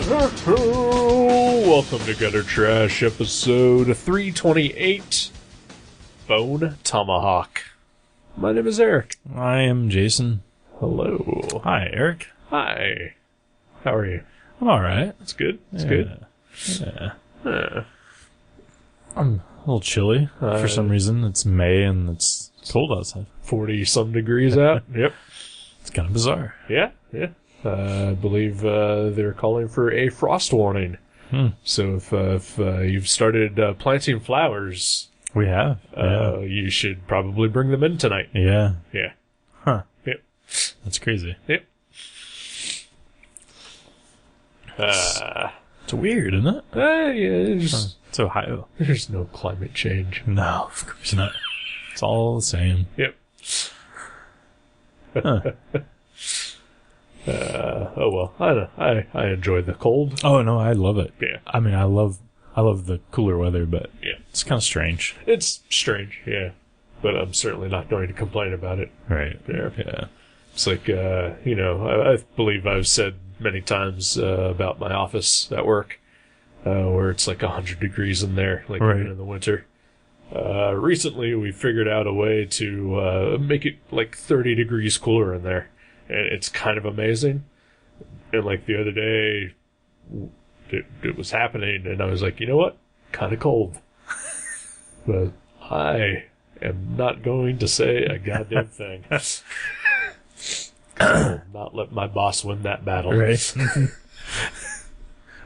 Welcome to Gutter Trash, episode 328, Bone Tomahawk. My name is Eric. I am Jason. Hello. Hi, Eric. Hi. How are you? I'm alright. That's good. That's good. Yeah. I'm a little chilly for some reason. It's May and it's cold outside. 40-some degrees out. Yep. It's kind of bizarre. Yeah. I believe they're calling for a frost warning. So if you've started planting flowers... We have. You should probably bring them in tonight. Yeah. Yeah. Huh. Yep. That's crazy. Yep. It's weird, isn't it? It's Ohio. There's no climate change. No, of course not. It's all the same. Yep. Huh. Oh well, I don't know. I enjoy the cold. Oh no, I love it. Yeah. I mean, I love the cooler weather, but yeah, it's kind of strange. It's strange, yeah. But I'm certainly not going to complain about it. Right. Yeah. It's like, I believe I've said many times about my office at work, where it's like 100 degrees in there, like right. even in the winter. Recently, we figured out a way to make it like 30 degrees cooler in there. And it's kind of amazing. And like the other day, it was happening, and I was like, you know what? Kind of cold. But I am not going to say a goddamn thing. I will not let my boss win that battle. Right.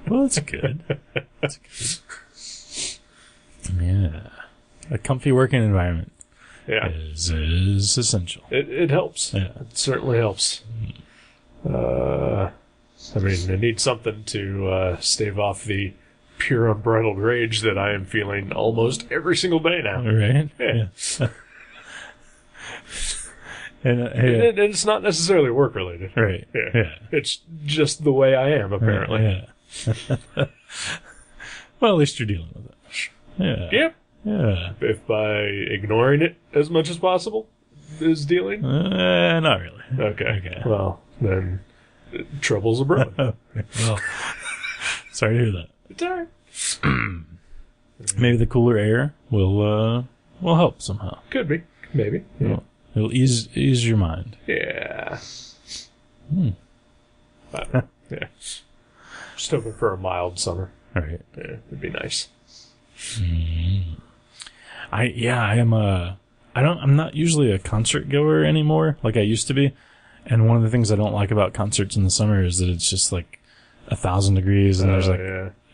Well, that's good. That's good. Yeah. A comfy working environment. Yeah. Is essential. It helps. Yeah. It certainly helps. I mean, I need something to stave off the pure unbridled rage that I am feeling almost every single day now. Right? Yeah. And it's not necessarily work related. right. Yeah. It's just the way I am, apparently. Yeah. Well, at least you're dealing with it. Yeah. Yep. Yeah. If by ignoring it as much as possible is dealing? Not really. Okay. Well, then troubles abroad. Well, sorry to hear that. It's alright. Maybe the cooler air will help somehow. Could be. Maybe. Yeah. It'll ease your mind. Yeah. I don't know. Yeah. Just hoping for a mild summer. All right. Yeah, it'd be nice. I'm not usually a concert goer anymore like I used to be. And one of the things I don't like about concerts in the summer is that it's just like 1,000 degrees and there's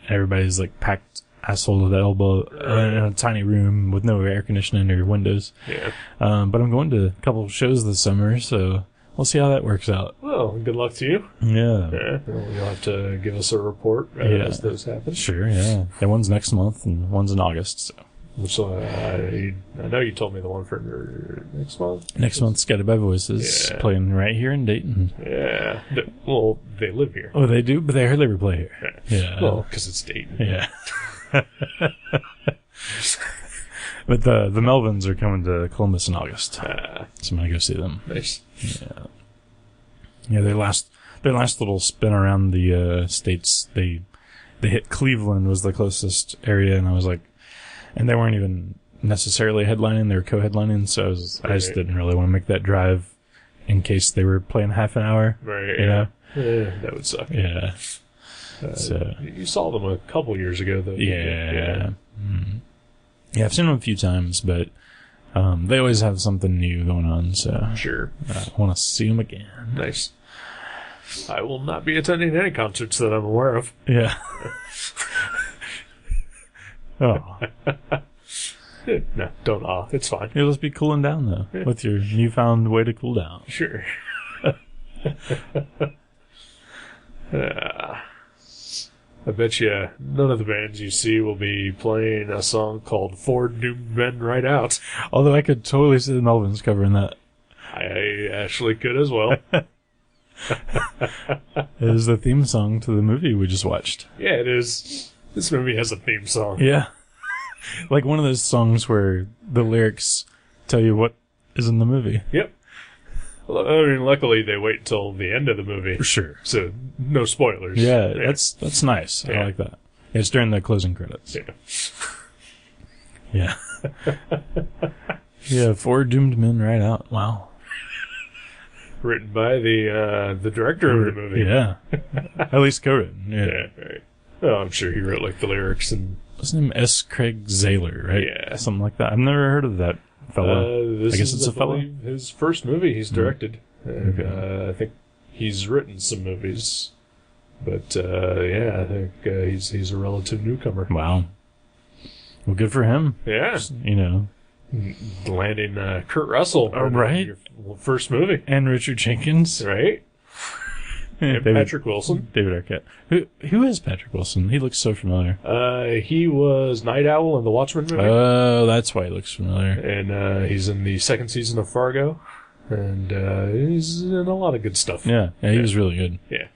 everybody's like packed asshole to the elbow in a tiny room with no air conditioning or windows. Yeah. But I'm going to a couple of shows this summer, so we'll see how that works out. Well, good luck to you. Yeah. Yeah. Well, you'll have to give us a report as those happen. Sure, yeah. And one's next month and one's in August, so. So I know you told me the one for next month. Next month's Guided by Voices, playing right here in Dayton. Yeah. Well, they live here. Oh, they do? But they hardly ever play here. Yeah. Well, because it's Dayton. Yeah. But the Melvins are coming to Columbus in August. So I'm going to go see them. Nice. Yeah. Yeah, their last little spin around the states, they hit Cleveland was the closest area, and I was like, and they weren't even necessarily headlining, they were co-headlining, so I just didn't really want to make that drive in case they were playing half an hour. Right, you know? Yeah, that would suck. Yeah. So you saw them a couple years ago, though. Yeah. Mm-hmm. Yeah, I've seen them a few times, but they always have something new going on, so sure. I want to see them again. Nice. I will not be attending any concerts that I'm aware of. Yeah. Oh. No, don't. It's fine. You'll just be cooling down, though, with your newfound way to cool down. Sure. I bet you none of the bands you see will be playing a song called Four Doomed Men Right Out. Although I could totally see the Melvins covering that. I actually could as well. It is the theme song to the movie we just watched. Yeah, it is. This movie has a theme song. Yeah. Like one of those songs where the lyrics tell you what is in the movie. Yep. I mean, luckily they wait until the end of the movie. For sure. So, no spoilers. Yeah, that's nice. Yeah. I like that. It's during the closing credits. Yeah. Yeah. Yeah, 4 doomed men right out. Wow. Written by the director of the movie. Yeah. At least co-written. Yeah. Yeah, right. Oh, I'm sure he wrote, like, the lyrics and... What's his name? S. Craig Zahler, right? Yeah. Something like that. I've never heard of that fellow. This I guess is, it's a fellow? believe, his first movie he's directed. And, Okay. I think he's written some movies. But, yeah, I think he's a relative newcomer. Wow. Well, good for him. Yeah. Just, you know. Landing Kurt Russell. Oh, right. Your first movie. And Richard Jenkins. Right? And Patrick Wilson. David Arquette. Who is Patrick Wilson? He looks so familiar. He was Night Owl in the Watchmen movie. Oh, that's why he looks familiar. And he's in the second season of Fargo. And he's in a lot of good stuff. Yeah, he was really good. Yeah.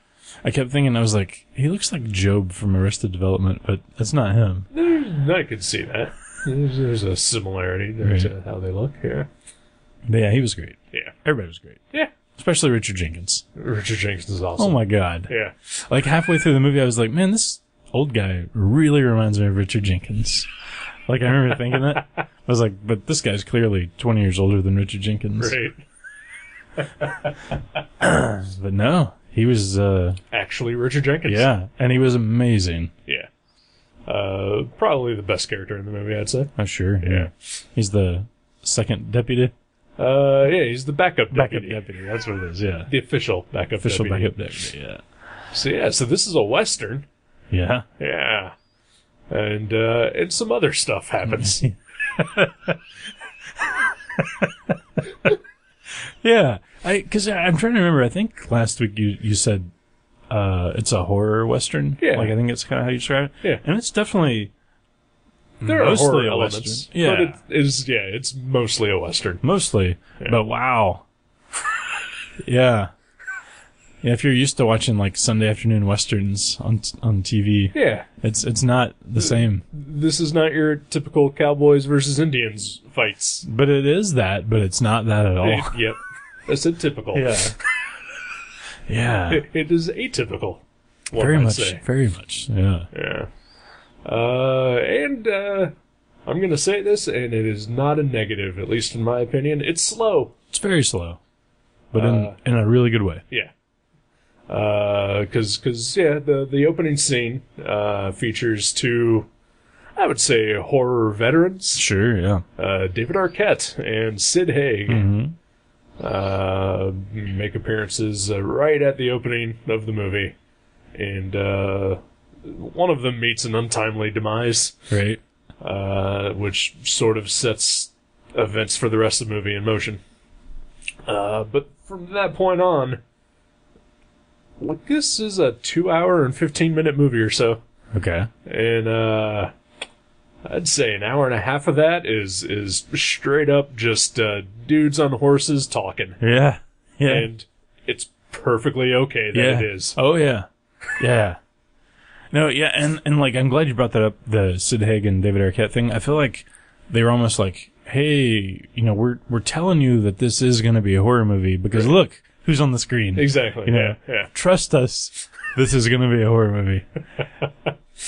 I kept thinking, I was like, he looks like Job from Arrested Development, but that's not him. I could see that. There's a similarity to how they look, yeah. But yeah, he was great. Yeah. Everybody was great. Yeah. Especially Richard Jenkins. Richard Jenkins is awesome. Oh my god. Yeah. Like halfway through the movie, I was like, man, this old guy really reminds me of Richard Jenkins. Like, I remember thinking that. I was like, but this guy's clearly 20 years older than Richard Jenkins. Right. But no, he was, Actually, Richard Jenkins. yeah, and he was amazing. Yeah. Probably the best character in the movie, I'd say. Oh, sure. Yeah. He's the second deputy. Yeah, he's the backup deputy. Backup deputy, that's what it is, yeah. The official backup Official deputy. backup deputy, yeah. So this is a Western. Yeah. Yeah. And some other stuff happens. Yeah. Because I'm trying to remember, I think last week you said it's a horror Western. Yeah. Like, I think it's kind of how you describe it. Yeah. And it's definitely There are mostly horror a elements. Western. Yeah. But it's mostly a Western. Mostly. Yeah. But wow. Yeah. Yeah, if you're used to watching like Sunday afternoon westerns on TV, Yeah. it's not the same. This is not your typical cowboys versus Indians fights. But it is that, but it's not that at all. Yep. I said typical. Yeah. Yeah. It is atypical. one Very might much. say. Very much. Yeah. Yeah. And I'm going to say this, and it is not a negative, at least in my opinion. It's slow. It's very slow, but in a really good way. Yeah. Cause yeah, the opening scene, features two, I would say, horror veterans. Sure, yeah. David Arquette and Sid Haig, Mm-hmm. make appearances right at the opening of the movie. And, one of them meets an untimely demise, Right. which sort of sets events for the rest of the movie in motion. But from that point on, like, this is a 2-hour and 15-minute movie or so. Okay. And, I'd say an hour and a half of that is straight up just, dudes on horses talking. Yeah. Yeah. And it's perfectly okay that yeah. it is. Oh, yeah. Yeah. No, yeah, and like, I'm glad you brought that up, the Sid Haig and David Arquette thing. I feel like they were almost like, hey, we're telling you that this is going to be a horror movie because look who's on the screen. Exactly. You know, Yeah. Trust us, this is going to be a horror movie.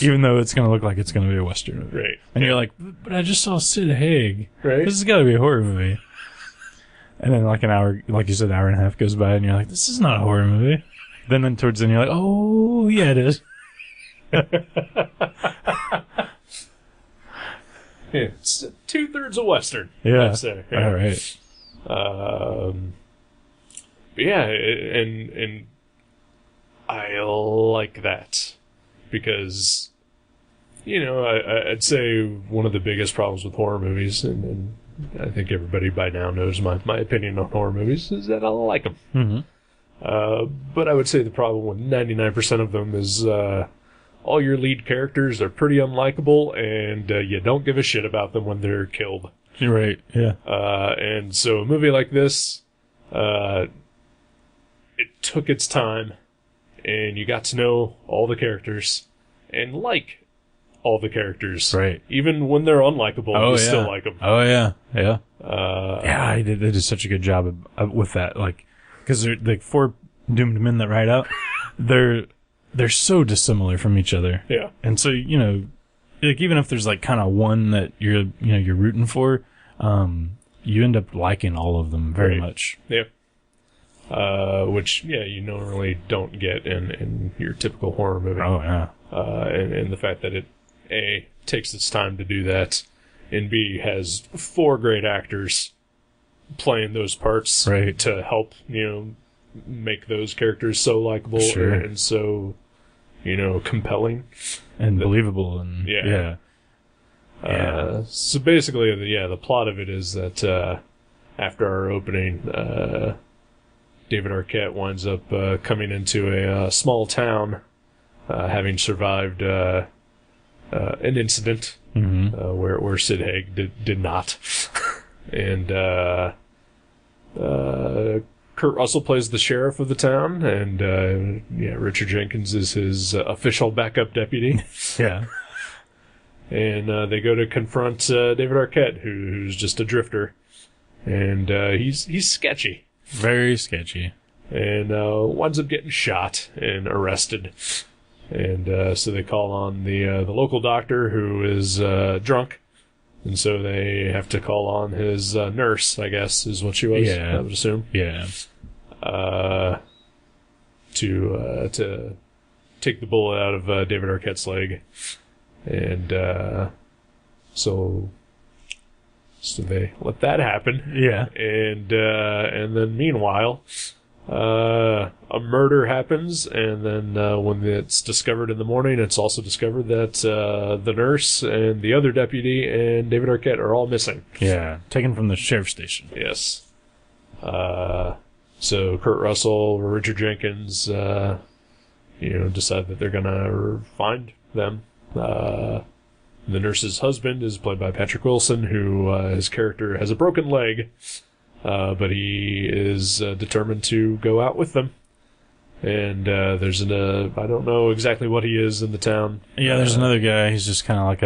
Even though it's going to look like it's going to be a Western movie. Right. And you're like, but I just saw Sid Haig. Right. This has got to be a horror movie. And then like an hour, like you said, hour and a half goes by and you're like, this is not a horror movie. Then towards the end you're like, oh, yeah, it is. Yeah, it's 2/3 a Western. Yeah. I'd say. Yeah. All right. Yeah, and I like that because, I'd say one of the biggest problems with horror movies, and I think everybody by now knows my opinion on horror movies, is that I like them. Mm-hmm. But I would say the problem with 99% of them is all your lead characters are pretty unlikable, and you don't give a shit about them when they're killed. You're right. Yeah. And so a movie like this, it took its time, and you got to know all the characters, and like all the characters. Right. Even when they're unlikable, you still like them. Oh, yeah. Yeah. Uh, Yeah, they did such a good job with that. Like, because they're like 4 doomed men that ride out. They're so dissimilar from each other. Yeah. And so, you know, like even if there's like kind of one that you're rooting for, you end up liking all of them very much. Yeah. Which, you normally don't get in your typical horror movie. Oh, yeah. And the fact that it, A, takes its time to do that, and B, has 4 great actors playing those parts to help, you know, make those characters so likable and so, you know, compelling. And believable. And so basically, the plot of it is that after our opening, David Arquette winds up coming into a small town, having survived an incident where Sid Haig did not. And Kurt Russell plays the sheriff of the town, and Richard Jenkins is his official backup deputy. Yeah. And they go to confront David Arquette, who's just a drifter, and he's sketchy, very sketchy, and winds up getting shot and arrested. And so they call on the local doctor, who is drunk, and so they have to call on his nurse, I guess is what she was. I would assume. Yeah. To take the bullet out of David Arquette's leg. And so they let that happen. Yeah. And then meanwhile, a murder happens, and then when it's discovered in the morning, it's also discovered that the nurse and the other deputy and David Arquette are all missing. Yeah, taken from the sheriff's station. Yes. So Kurt Russell, Richard Jenkins, decide that they're gonna find them. The nurse's husband is played by Patrick Wilson, who his character has a broken leg, but he is determined to go out with them. And there's I don't know exactly what he is in the town. Yeah, there's another guy. He's just kind of like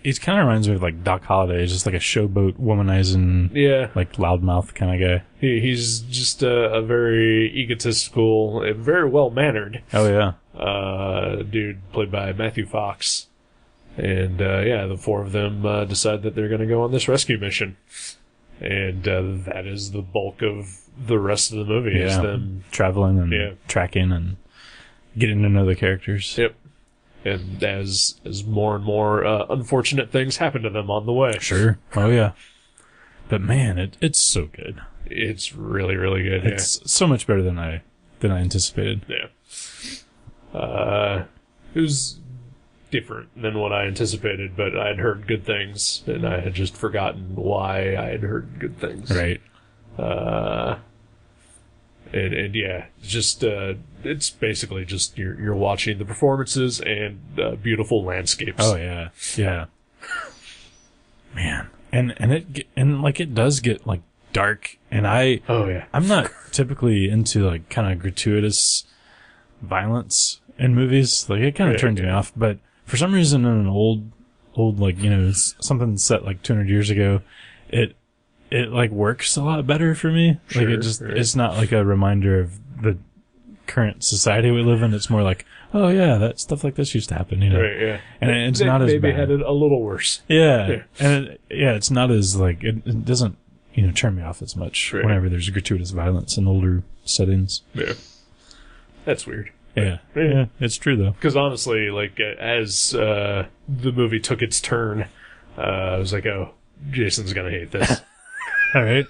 he kind of reminds me of like Doc Holliday. He's just like a showboat womanizing, like loudmouth kind of guy. He's just a very egotistical, very well-mannered. Oh, yeah. Dude played by Matthew Fox. And, the 4 of them decide that they're going to go on this rescue mission. And that is the bulk of the rest of the movie. Yeah. Is them traveling and tracking and getting to know the characters. Yep. And as more and more unfortunate things happen to them on the way. Sure. Oh, yeah. But man, it's so good. It's really, really good. It's so much better than I anticipated. Yeah. It was different than what I anticipated, but I had heard good things, and I had just forgotten why I had heard good things. Right. And just it's basically just you're watching the performances and beautiful landscapes. Oh yeah, yeah. Man, and it does get like dark, and I'm not typically into like kind of gratuitous violence in movies. Like it kind of turns me off, but for some reason in an old like something set like 200 years ago, it like works a lot better for me. Like it's not like a reminder of the current society we live in. It's more like, oh yeah, that stuff like this used to happen, Right, yeah. And it's not as bad. Maybe had it a little worse. Yeah. And it's not as like, it doesn't, turn me off as much whenever there's gratuitous violence in older settings. Yeah. That's weird. Yeah. Yeah, it's true though. Because honestly, like, as the movie took its turn, I was like, oh, Jason's gonna hate this. All right.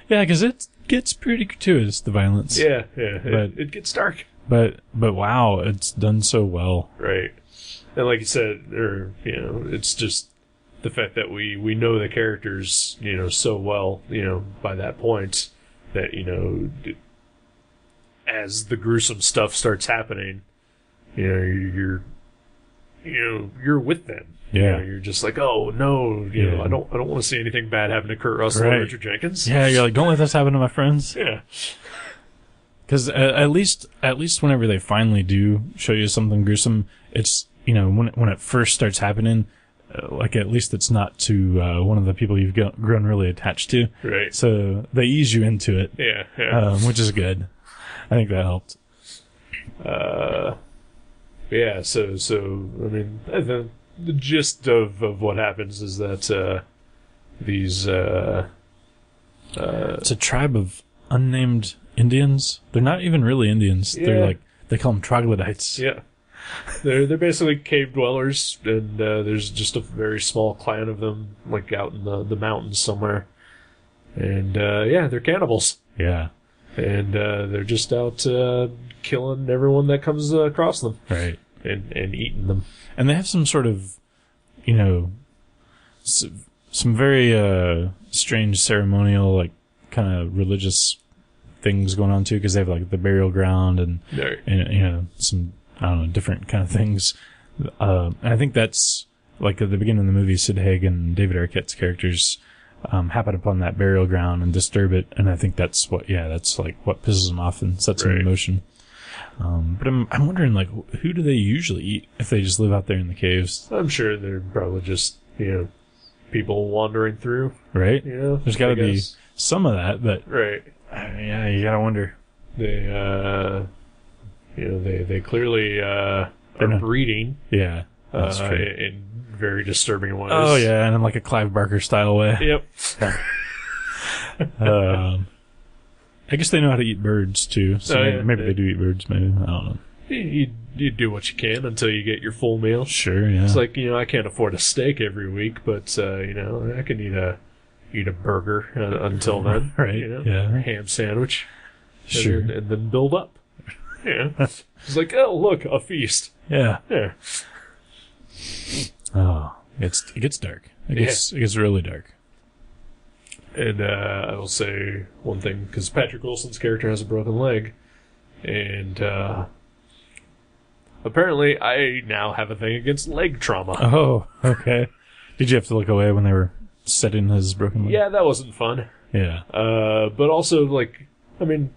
Yeah, because it gets pretty gratuitous, the violence. Yeah. It gets dark. But wow, it's done so well. Right. And like you said, it's just the fact that we know the characters, so well, by that point, that, as the gruesome stuff starts happening, you're with them. Yeah. You're just like, oh no, I don't want to see anything bad happen to Kurt Russell or Richard Jenkins. Yeah, you're like, don't let this happen to my friends. Yeah. Because at least whenever they finally do show you something gruesome, it's when it first starts happening, like at least it's not to one of the people you've grown really attached to. Right. So they ease you into it. Yeah. Which is good. I think that helped. Yeah. So I mean, the gist of what happens is that these it's a tribe of unnamed Indians. They're not even really Indians. Yeah. They're like, they call them troglodytes. Yeah. They're basically cave dwellers, and there's just a very small clan of them, like out in the mountains somewhere. And yeah, they're cannibals. Yeah. And they're just out killing everyone that comes across them. Right. And eating them. And they have some sort of, you know, some very strange ceremonial, like, kind of religious things going on too, because they have like the burial ground and you know, some, I don't know, different kind of things. And I think that's like at the beginning of the movie, Sid Haig and David Arquette's characters happen upon that burial ground and disturb it, and I think that's that's like what pisses them off and sets them in motion. But I'm wondering, like, who do they usually eat if they just live out there in the caves? I'm sure they're probably just, you know, people wandering through. Right? You know, there's got to be some of that, but right. Yeah, you gotta wonder. They, you know, they clearly are breeding. Yeah, that's true. In very disturbing ways. Oh yeah, and in like a Clive Barker style way. Yep. I guess they know how to eat birds too. So maybe they do eat birds. Maybe, I don't know. You do what you can until you get your full meal. Sure. Yeah. It's like, you know, I can't afford a steak every week, but you know, I can eat a burger until then. Right. You know? Yeah. Ham sandwich. Sure. And then build up. Yeah. It's like, oh, look, a feast. Yeah. Yeah. Oh, it gets dark. It gets really dark. And I will say one thing, because Patrick Wilson's character has a broken leg, and apparently I now have a thing against leg trauma. Oh, okay. Did you have to look away when they were setting his broken leg? Yeah, that wasn't fun. Yeah. But also, like, I mean,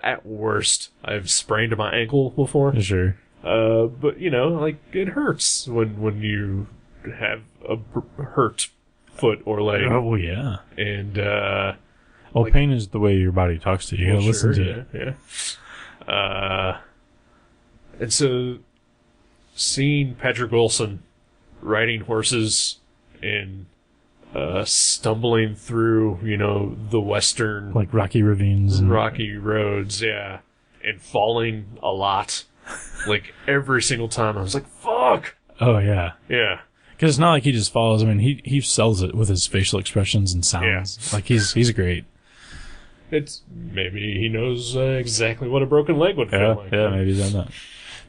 at worst, I've sprained my ankle before. Sure. But, you know, like, it hurts when you have a hurt foot or leg. Oh, yeah. And, well, like, pain is the way your body talks to you. You gotta listen to it. Yeah. And so, seeing Patrick Wilson riding horses and stumbling through, you know, the western... like rocky ravines. And rocky roads, yeah. And falling a lot. Like, every single time, I was like, fuck! Oh, yeah. Yeah. Because it's not like he just follows. I mean, he sells it with his facial expressions and sounds. Yeah. Like, he's great. It's... maybe he knows exactly what a broken leg would feel like. Yeah, maybe he's done that.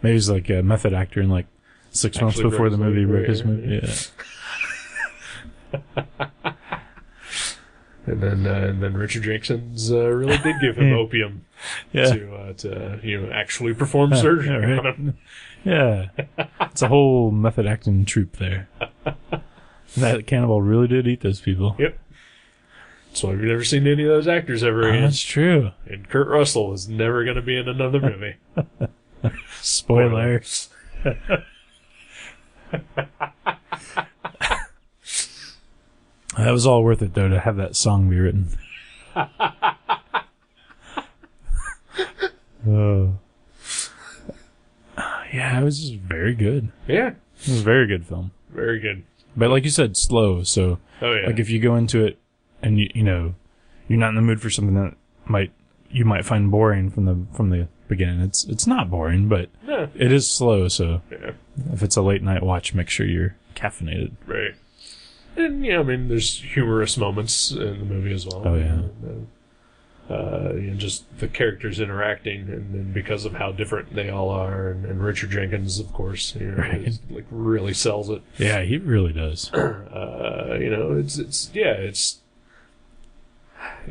Maybe he's like a method actor and like 6 months before the movie broke his movie. Yeah. And then Richard Jenkins really did give him opium to you know, actually perform surgery on him. Yeah, it's a whole method acting troupe there. That cannibal really did eat those people. Yep. That's why we've never seen any of those actors ever again. That's true. And Kurt Russell is never going to be in another movie. Spoilers. That was all worth it, though, to have that song be written. Yeah, it was just very good. Yeah. It was a very good film. Very good. But like you said, slow, so like if you go into it and you know, you're not in the mood for something that you might find boring from the beginning. It's not boring, but it is slow, so if it's a late night watch, make sure you're caffeinated. Right. And, I mean, there's humorous moments in the movie as well. Oh, yeah. Just the characters interacting, and then because of how different they all are, and Richard Jenkins, of course, is, like, really sells it. Yeah, he really does. It's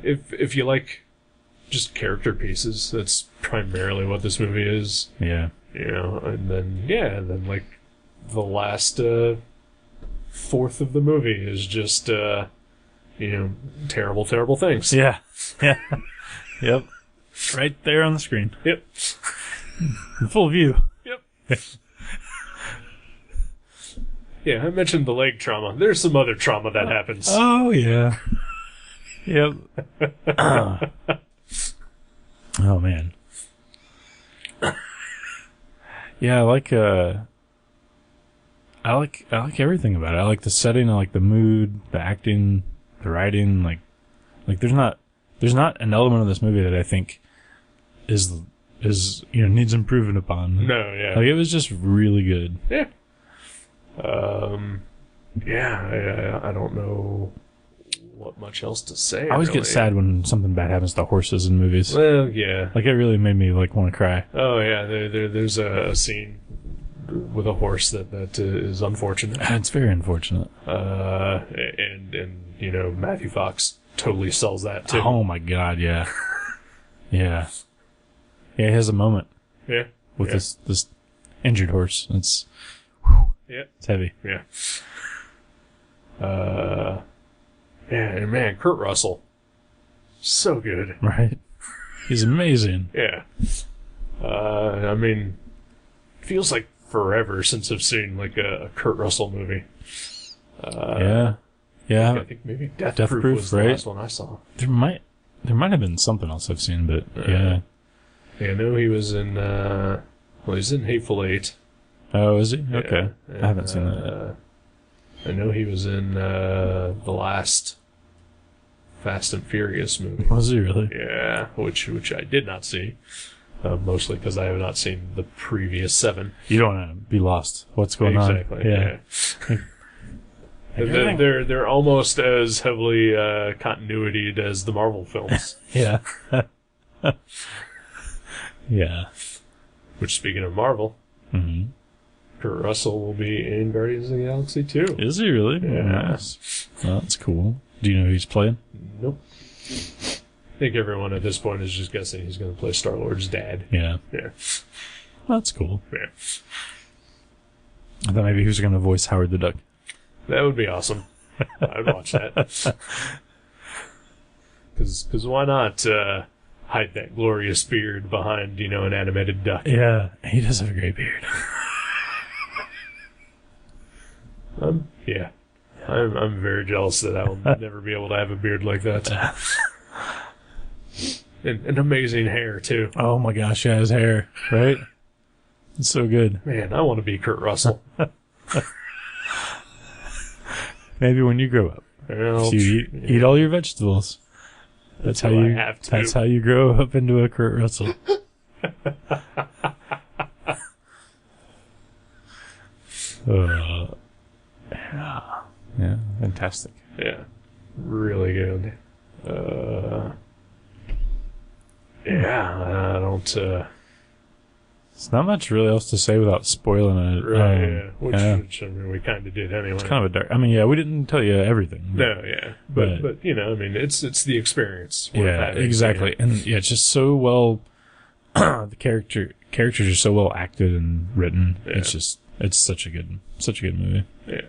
if you like just character pieces, that's primarily what this movie is. Yeah. And then like the last fourth of the movie is just terrible things. Yeah. Yep. Right there on the screen. Yep. In full view. Yep. Yeah, I mentioned the leg trauma. There's some other trauma that happens. Oh, yeah. Yep. Oh, man. Yeah, I like everything about it. I like the setting, I like the mood, the acting, the writing, like there's not an element of this movie that I think is needs improvement upon. No, yeah. Like, it was just really good. Yeah. I don't know what much else to say. I always really. get sad when something bad happens to horses in movies. Well, yeah. Like, it really made me, like, want to cry. Oh, yeah, there's a scene with a horse that is unfortunate. It's very unfortunate. And Matthew Fox totally sells that, too. Oh, my God, yeah. Yeah. Yeah, he has a moment. Yeah. With this injured horse. It's heavy. Yeah. And man, Kurt Russell. So good. Right? He's amazing. Yeah. I mean, feels like forever since I've seen like a Kurt Russell movie. Yeah. I think maybe Death Proof was the last one I saw. There might have been something else I've seen, but yeah. Yeah, I know he was in, he's in Hateful Eight. Oh, is he? Yeah, Okay. and, I haven't seen that yet. I know he was in the last Fast and Furious movie. Was he really? Yeah, which I did not see. Mostly because I have not seen the previous 7. You don't want to be lost. What's going on? Exactly. Yeah. They're almost as heavily continuityed as the Marvel films. Yeah. Yeah. Which, speaking of Marvel, Kurt Russell will be in Guardians of the Galaxy 2. Is he really? Yeah. Nice. Well, that's cool. Do you know who he's playing? Nope. I think everyone at this point is just guessing he's going to play Star-Lord's dad. Yeah. Yeah. Well, that's cool. Yeah. I thought maybe he was going to voice Howard the Duck. That would be awesome. I'd watch that. Because why not hide that glorious beard behind, an animated duck? Yeah. He does have a great beard. Yeah. I'm very jealous that I will never be able to have a beard like that. And amazing hair, too. Oh my gosh, yeah, his hair, right? It's so good. Man, I want to be Kurt Russell. Maybe when you grow up. Well, you eat all your vegetables. That's how you have to. That's how you grow up into a Kurt Russell. Yeah, fantastic. Yeah, really good. I don't. There's not much really else to say without spoiling it. Right, which I mean, we kind of did anyway. It's kind of a dark. I mean, yeah, we didn't tell you everything. No, yeah, but I mean, it's the experience. Yeah, exactly, and yeah, it's just so well. The characters are so well acted and written. Yeah. It's such a good movie. Yeah.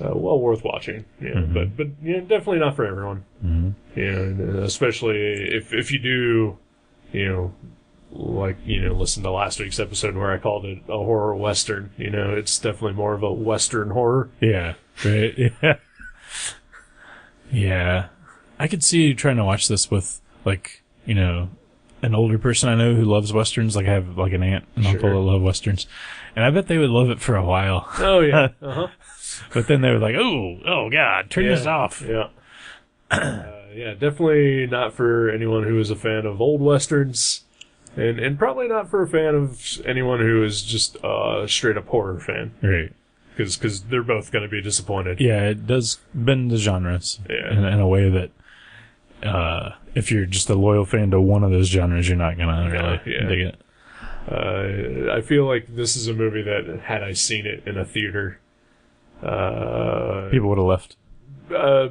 Well worth watching. Yeah, but definitely not for everyone. Yeah, especially if you do, listen to last week's episode where I called it a horror western. It's definitely more of a western horror. Yeah, right. Yeah, yeah. I could see you trying to watch this with an older person I know who loves westerns. Like I have like an aunt and uncle that love westerns, and I bet they would love it for a while. Oh yeah. But then they were like, "Oh God, turn this off." Yeah. Definitely not for anyone who is a fan of old westerns, and probably not for a fan of anyone who is just a straight up horror fan. Right. Because they're both going to be disappointed. Yeah, it does bend the genres in a way that if you're just a loyal fan to one of those genres, you're not going to really dig it. I feel like this is a movie that had I seen it in a theater, people would have left.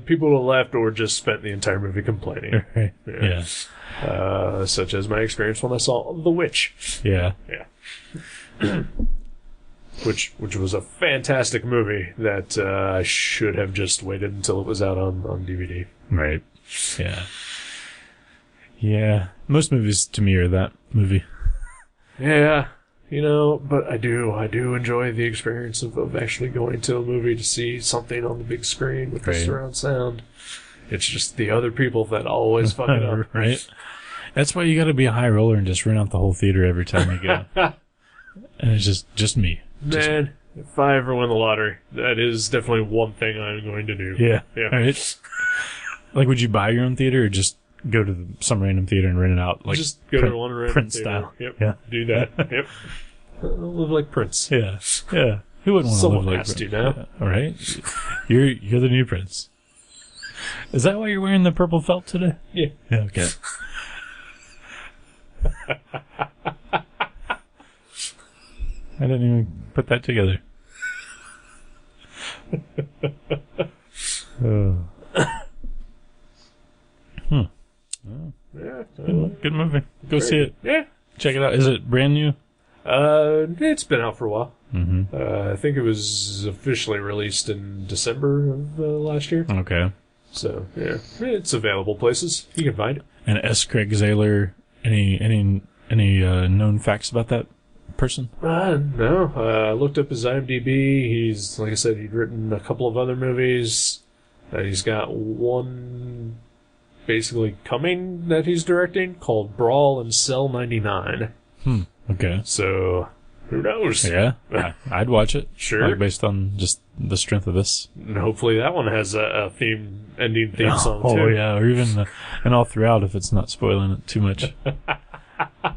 People would have left or just spent the entire movie complaining. Right. Yeah. Such as my experience when I saw The Witch. Yeah. Yeah. Which was a fantastic movie that I should have just waited until it was out on DVD. Right. Yeah. Yeah. Most movies to me are that movie. Yeah. but I do enjoy the experience of actually going to a movie to see something on the big screen with the surround sound. It's just the other people that always fuck it up. Right? That's why you gotta be a high roller and just rent out the whole theater every time you go. And it's just me. Man, if I ever win the lottery, that is definitely one thing I'm going to do. Yeah. Right? Like, would you buy your own theater or just go to some random theater and rent it out? Like, just go to one random Prince theater. style. Yep. Yeah. Do that. Yep. Live like Prince. Yeah. Yeah. Who wouldn't want to live like has Prince? to now. Yeah. All right. You're the new Prince. Is that why you're wearing the purple felt today? Yeah. Yeah, okay. I didn't even put that together. Oh. Yeah. Good movie. Go see it. Yeah. Check it out. Is it brand new? It's been out for a while. Mm-hmm. I think it was officially released in December of last year. Okay. So, yeah. It's available places. You can find it. And S. Craig Zahler, any known facts about that person? No. I looked up his IMDb. He's, like I said, he'd written a couple of other movies. He's got one basically coming that he's directing called Brawl in Cell 99. Okay. So, who knows? Yeah. I'd watch it. Sure. Like, based on just the strength of this. And hopefully that one has a ending theme song too. Oh, yeah. Or even, and all throughout if it's not spoiling it too much.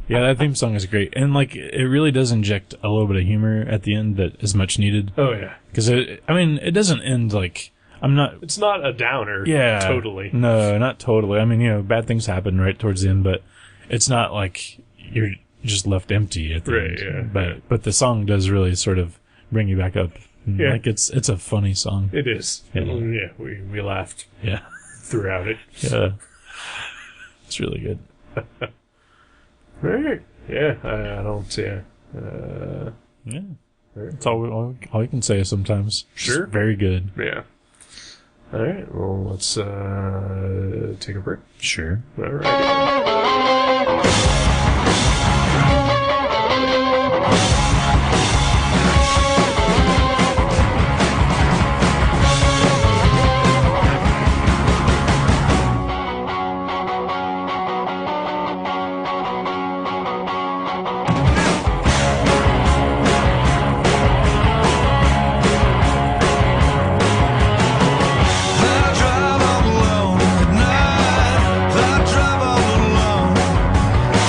Yeah, that theme song is great. And, like, it really does inject a little bit of humor at the end that is much needed. Oh, yeah. Because, it doesn't end, like, It's not a downer. Yeah. Totally. No, not totally. I mean, bad things happen right towards the end, but it's not like you're just left empty at the end. Yeah. But the song does really sort of bring you back up. Yeah. Like, it's a funny song. It is. Yeah. We laughed. Yeah. Throughout it. Yeah. It's really good. Right. Yeah, I don't, yeah. Yeah. That's all we can say sometimes. Sure. It's very good. Yeah. All right, well, let's take a break. Sure. All right.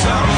Tell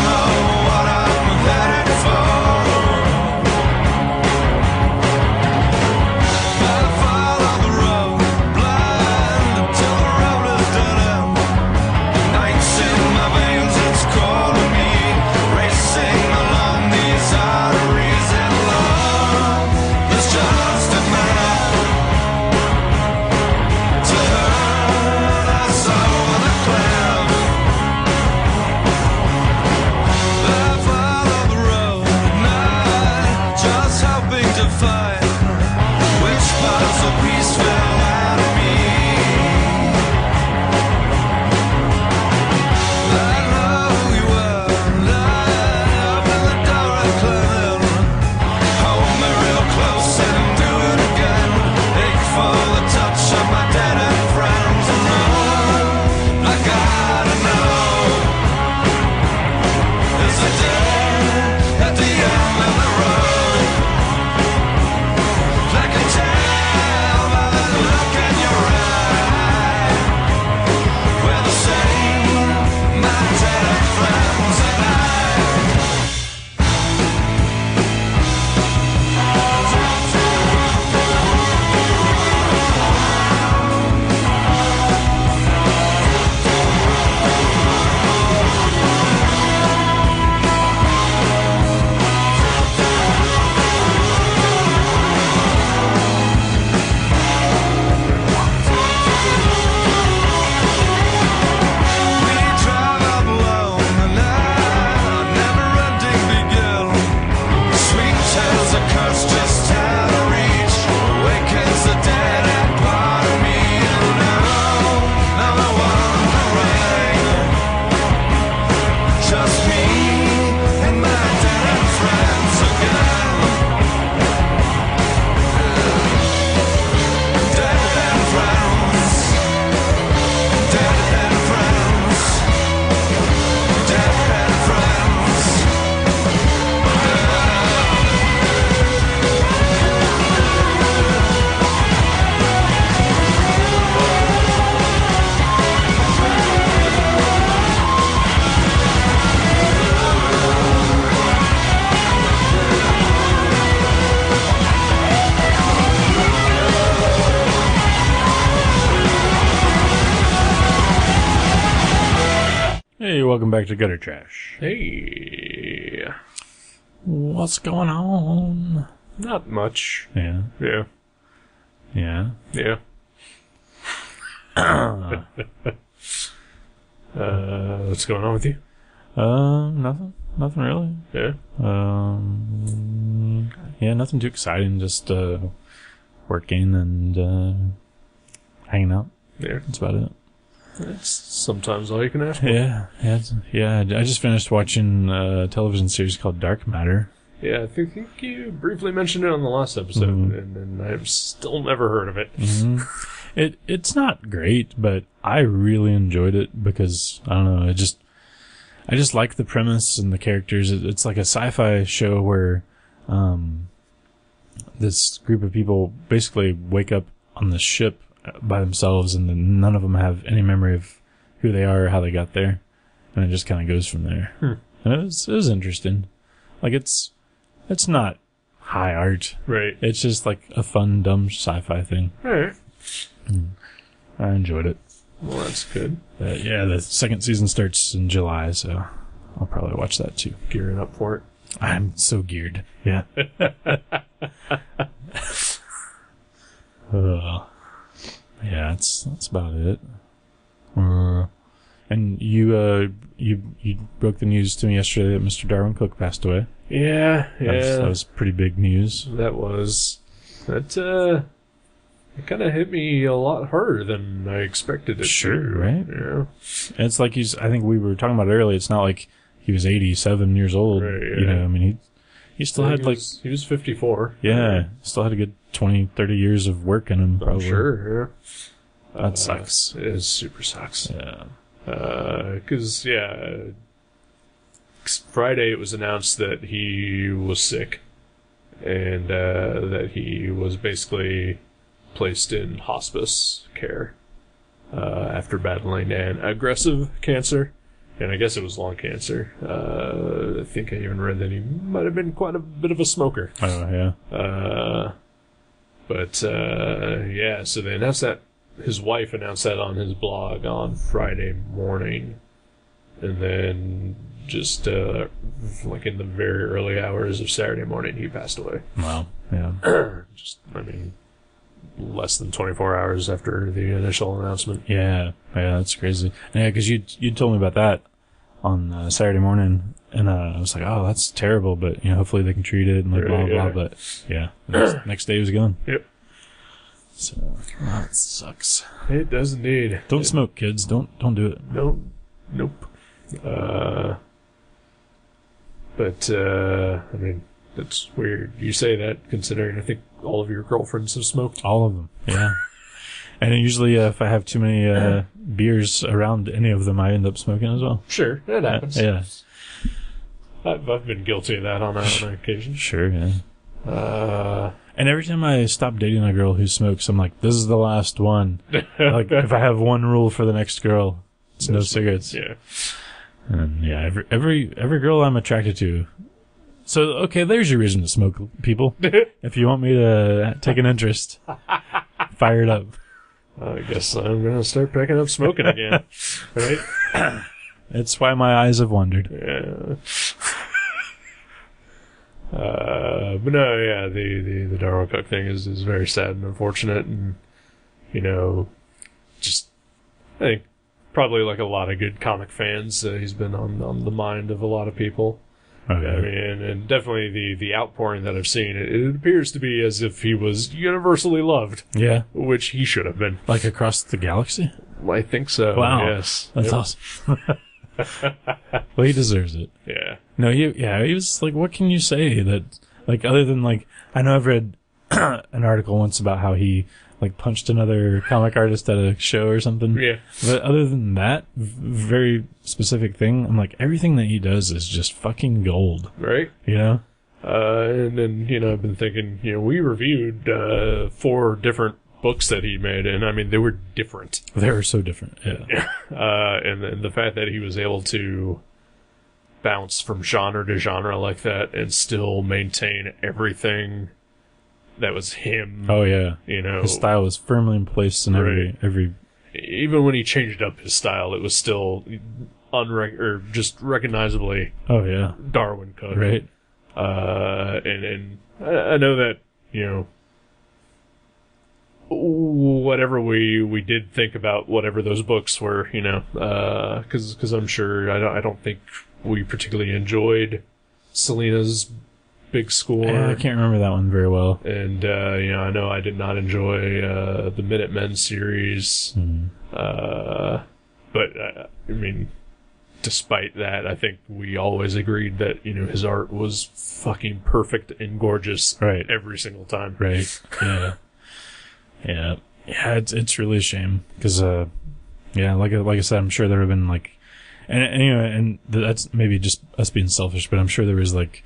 welcome back to Gutter Trash. Hey. What's going on? Not much. Yeah. Yeah. Yeah. Yeah. What's going on with you? Nothing. Nothing really. Yeah. Yeah, nothing too exciting. Just, working and, hanging out. Yeah. That's about it. That's sometimes all you can ask for. Yeah. I just finished watching a television series called Dark Matter. Yeah, I think you briefly mentioned it on the last episode, and I've still never heard of it. Mm-hmm. It's not great, but I really enjoyed it because, I don't know, I just like the premise and the characters. It's like a sci-fi show where this group of people basically wake up on the ship by themselves, and then none of them have any memory of who they are or how they got there, and it just kind of goes from there. And it was interesting. Like it's not high art, Right. It's just like a fun, dumb sci-fi thing. All right. I enjoyed it. Well, that's good. Yeah, the second season starts in July, so I'll probably watch that too. Gearing up for it. I'm so geared. Yeah. Yeah, that's about it. And you broke the news to me yesterday that Mr. Darwin Cook passed away. Yeah. That was pretty big news. That it kind of hit me a lot harder than I expected it Sure, to. right? Yeah. It's like I think we were talking about it earlier, it's not like he was 87 years old. Right, yeah. You know, I mean, he still had he was 54. Yeah, still had a good 20, 30 years of work in him, probably. I'm sure, yeah. That sucks. It super sucks. Yeah. Because, Friday it was announced that he was sick and that he was basically placed in hospice care after battling an aggressive cancer. And I guess it was lung cancer. I think I even read that he might have been quite a bit of a smoker. Oh, yeah. So they announced that. His wife announced that on his blog on Friday morning. And then just, like in the very early hours of Saturday morning, he passed away. Wow. Yeah. Less than 24 hours after the initial announcement. Yeah, that's crazy. Yeah, because you told me about that on Saturday morning, and I was like, oh, that's terrible, but hopefully they can treat it and like blah blah. But yeah, next day he was gone. Yep. So that sucks. It does indeed. Don't smoke, kids. Don't do it. No, nope. That's weird. You say that considering I think all of your girlfriends have smoked. All of them. Yeah. And usually, if I have too many beers around any of them, I end up smoking as well. Sure, that happens. Yeah. I've been guilty of that on occasion. Sure, yeah. And every time I stop dating a girl who smokes, I'm like, this is the last one. Like, if I have one rule for the next girl, it's no cigarettes. Yeah. And yeah, every girl I'm attracted to. So, okay, there's your reason to smoke, people. If you want me to take an interest, fire it up. I guess I'm going to start picking up smoking again. Right? It's why my eyes have wandered. Yeah. But no, yeah, the Darwin Cook thing is very sad and unfortunate, and just I think probably like a lot of good comic fans, he's been on the mind of a lot of people. Okay. I mean, and definitely the outpouring that I've seen, it appears to be as if he was universally loved. Yeah. Which he should have been. Like across the galaxy? I think so. Wow. Yes. That's awesome. Well, he deserves it. Yeah. No, he was like, what can you say that, like, other than like, I know I've read an article once about how he like punched another comic artist at a show or something. Yeah. But other than that very specific thing, I'm like, everything that he does is just fucking gold. Right? And then, I've been thinking, we reviewed 4 different books that he made, and I mean, they were different. They were so different, yeah. And the fact that he was able to bounce from genre to genre like that and still maintain everything that was him. Oh, yeah. His style was firmly in place in every... Even when he changed up his style, it was still or just recognizably Oh yeah. Darwin Cook. Right. And I know that, you know, whatever we did think about whatever those books were, you know, because I'm sure I don't think we particularly enjoyed Selena's Big Score. I can't remember that one very well. And you know, I know I did not enjoy the Minutemen series. But I mean, despite that, I think we always agreed that, you know, his art was fucking perfect and gorgeous Right. every single time. Right. Yeah. Yeah. Yeah. It's really a shame because, yeah, like I said, I'm sure there have been like, and anyway, and that's maybe just us being selfish, but I'm sure there was like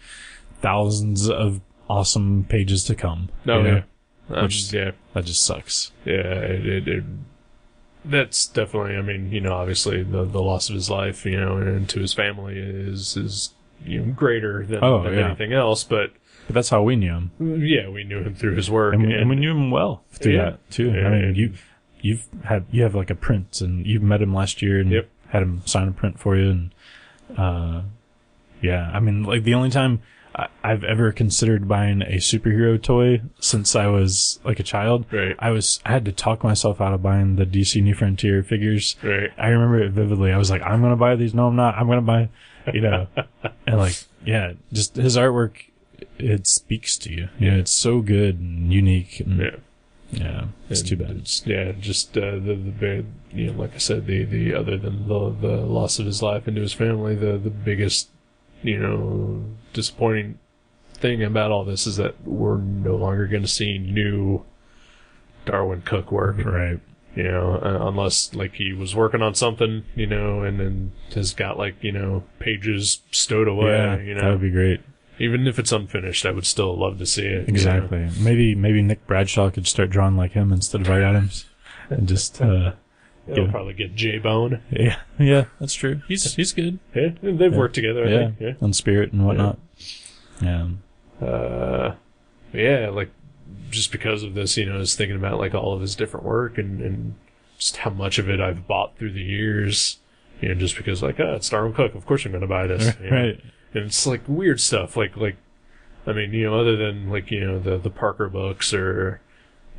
thousands of awesome pages to come. No, you know? yeah. Which Yeah. that just sucks. Yeah, that's definitely, I mean, you know, obviously the loss of his life, you know, and to his family is you know, greater than anything else, but that's how we knew him. Yeah, we knew him through his work. And we knew him well through that too. Yeah, I mean, you have like a print, and you've met him last year and had him sign a print for you, and yeah, I mean, like the only time I've ever considered buying a superhero toy since I was like a child. Right. I had to talk myself out of buying the DC New Frontier figures. Right. I remember it vividly. I was like, I'm going to buy these. No, I'm not. I'm going to buy, you know, and like, yeah, just his artwork, it speaks to you. You know, it's so good and unique. And, yeah, it's too bad. Just the you know, like I said, the other than the loss of his life and to his family, the biggest, you know, disappointing thing about all this is that we're no longer going to see new Darwin Cook work. Right. You know, unless like he was working on something, you know, and then has got like, you know, pages stowed away. Yeah, you know, that would be great. Even if it's unfinished, I would still love to see it. Exactly. You know? Maybe Nick Bradshaw could start drawing like him instead of Wright Adams, and just He'll probably get J-Bone. Yeah, that's true. He's good. Yeah, they've worked together. I think. Yeah, on Spirit and whatnot. Yeah. Yeah, like just because of this, you know, I was thinking about like all of his different work and just how much of it I've bought through the years. You know, just because like, it's Darwin Cook, of course I'm going to buy this. You know? Right. And it's like weird stuff, like I mean, you know, other than like, you know, the Parker books or,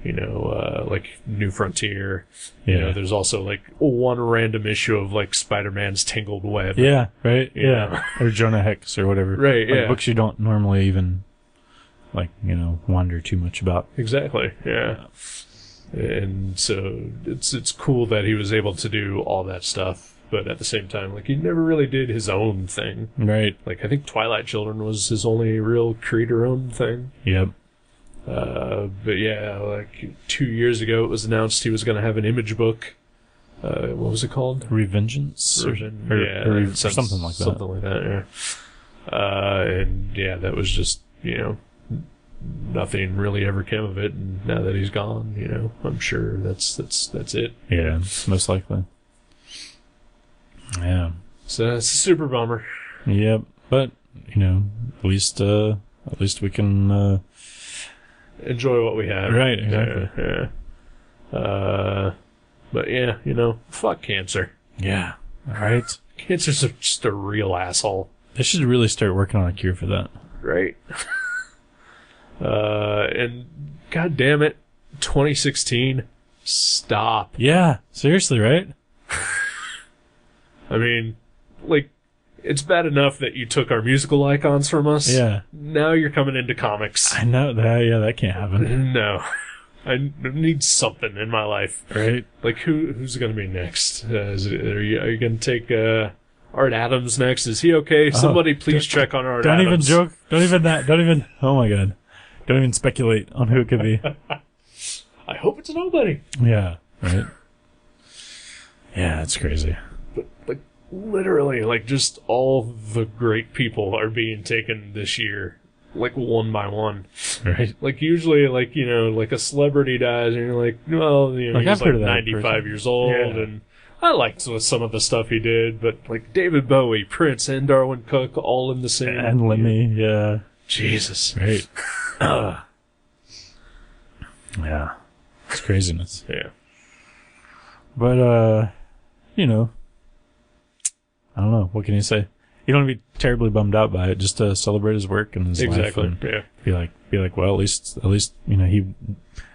you know, like New Frontier. You know, there's also like one random issue of like Spider-Man's Tangled Web. Yeah, right. You Yeah. know? Or Jonah Hex or whatever. Right, like yeah. Books you don't normally even like, you know, wonder too much about. Exactly. Yeah. And so it's cool that he was able to do all that stuff. But at the same time, like, he never really did his own thing. Right. Like, I think Twilight Children was his only real creator-owned thing. Yep. But yeah, like, 2 years ago it was announced he was going to have an image book. What was it called? Revengeance? Or something like that. Something like that, yeah. And yeah, that was just, you know, nothing really ever came of it. And now that he's gone, you know, I'm sure that's it. Yeah, most likely. Yeah. So it's a super bummer. Yep. But, you know, at least we can enjoy what we have. Right, exactly. Yeah. But yeah, you know, fuck cancer. Yeah. Right. Cancer's just a real asshole. They should really start working on a cure for that. Right. And god damn it, 2016, stop. Yeah, seriously, right? I mean, like, it's bad enough that you took our musical icons from us. Yeah. Now you're coming into comics. I know that. Yeah, that can't happen. No. I need something in my life. Right? Like, who's going to be next? Are you going to take Art Adams next? Is he okay? Somebody please check on Art Adams. Don't even joke. Don't even. Oh my god. Don't even speculate on who it could be. I hope it's nobody. Yeah. Right? Yeah, it's crazy. But, like, literally, like, just all the great people are being taken this year. Like, one by one. Right. Like, usually, like, you know, like a celebrity dies and you're like, well, you know, like, he's I've heard like of that 95 person. years old Yeah. and I liked some of the stuff he did, but like David Bowie, Prince, and Darwin Cook all in the same. And Lemmy, yeah. Jesus. Right. Yeah. It's craziness. Yeah. But, you know, I don't know. What can you say? You don't be terribly bummed out by it, just to celebrate his work and his life. Exactly. And Yeah. Be like, well, at least, he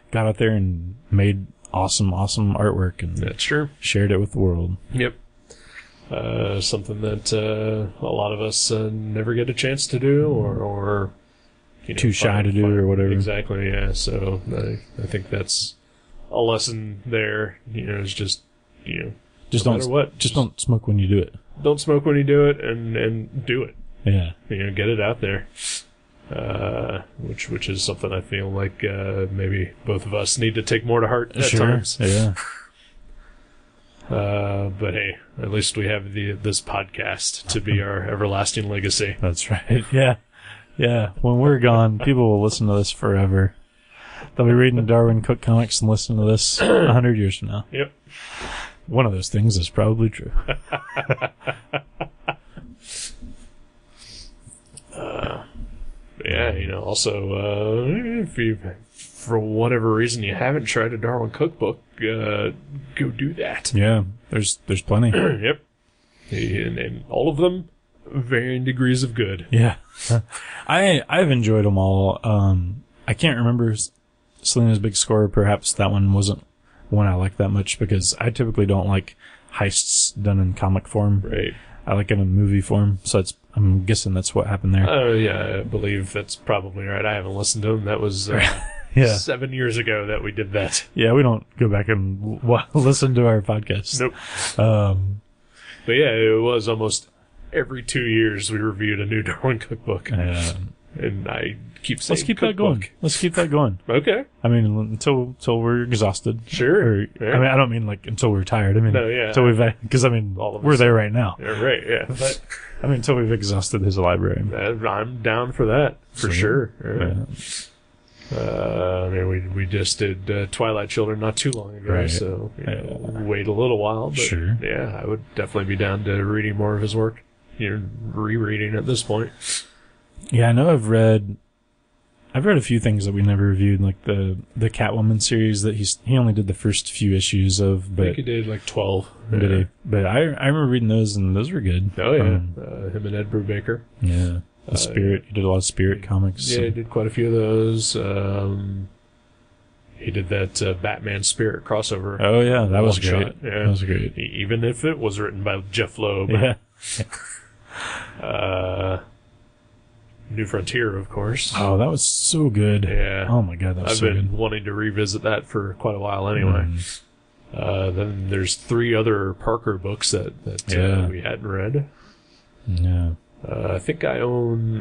got out there and made awesome artwork and That's true. shared it with the world. Yep. Something that a lot of us never get a chance to do, or too shy to do, or whatever. Exactly. Yeah. So I think that's a lesson there. Is just just no matter what, just don't smoke when you do it. Don't smoke when you do it, and do it. Yeah. Get it out there. Which is something I feel like maybe both of us need to take more to heart at times. Yeah. But hey, at least we have this podcast to be our everlasting legacy. That's right. Yeah. Yeah. When we're gone, people will listen to this forever. They'll be reading Darwin Cook comics and listening to this 100 years from now. Yep. One of those things is probably true. Yeah, also, if you, for whatever reason, you haven't tried a Darwin cookbook, go do that. Yeah, there's plenty. Yep. And all of them, varying degrees of good. Yeah. I've enjoyed them all. I can't remember Selena's Big Score. Perhaps that one wasn't one I liked that much, because I typically don't like heists done in comic form. Right. I like it in movie form, so I'm guessing that's what happened there. Oh, yeah, I believe that's probably right. I haven't listened to them. That was 7 years ago that we did that. Yeah, we don't go back and listen to our podcast. Nope. But yeah, it was almost every 2 years we reviewed a new Darwin cookbook. And I keep saying let's keep cookbook. that going. Let's keep that going. Okay. I mean, until we're exhausted. Sure. Yeah. I mean, I don't mean like until we're tired. I mean, until because we're there right now. Yeah, right. Yeah. But I mean, until we've exhausted his library. I'm down for that for sure. Yeah. I mean, we just did Twilight Children not too long ago, right. So wait a little while. But sure. Yeah, I would definitely be down to reading more of his work. Rereading at this point. Yeah, I know I've read a few things that we never reviewed, like the Catwoman series that he only did the first few issues of, but I think he did like 12. Did he? But I remember reading those, and those were good. Oh yeah, him and Ed Brubaker. Yeah, the Spirit. He did a lot of Spirit comics. Yeah, he did quite a few of those. He did that Batman Spirit crossover. Oh yeah, that was great. Shot. Yeah, that was great. Even if it was written by Jeff Loeb. Yeah. New Frontier, of course. Oh, that was so good. Yeah. Oh my god, that was I've so good. been wanting to revisit that for quite a while anyway. Then there's 3 other Parker books that we hadn't read. Yeah. I think I own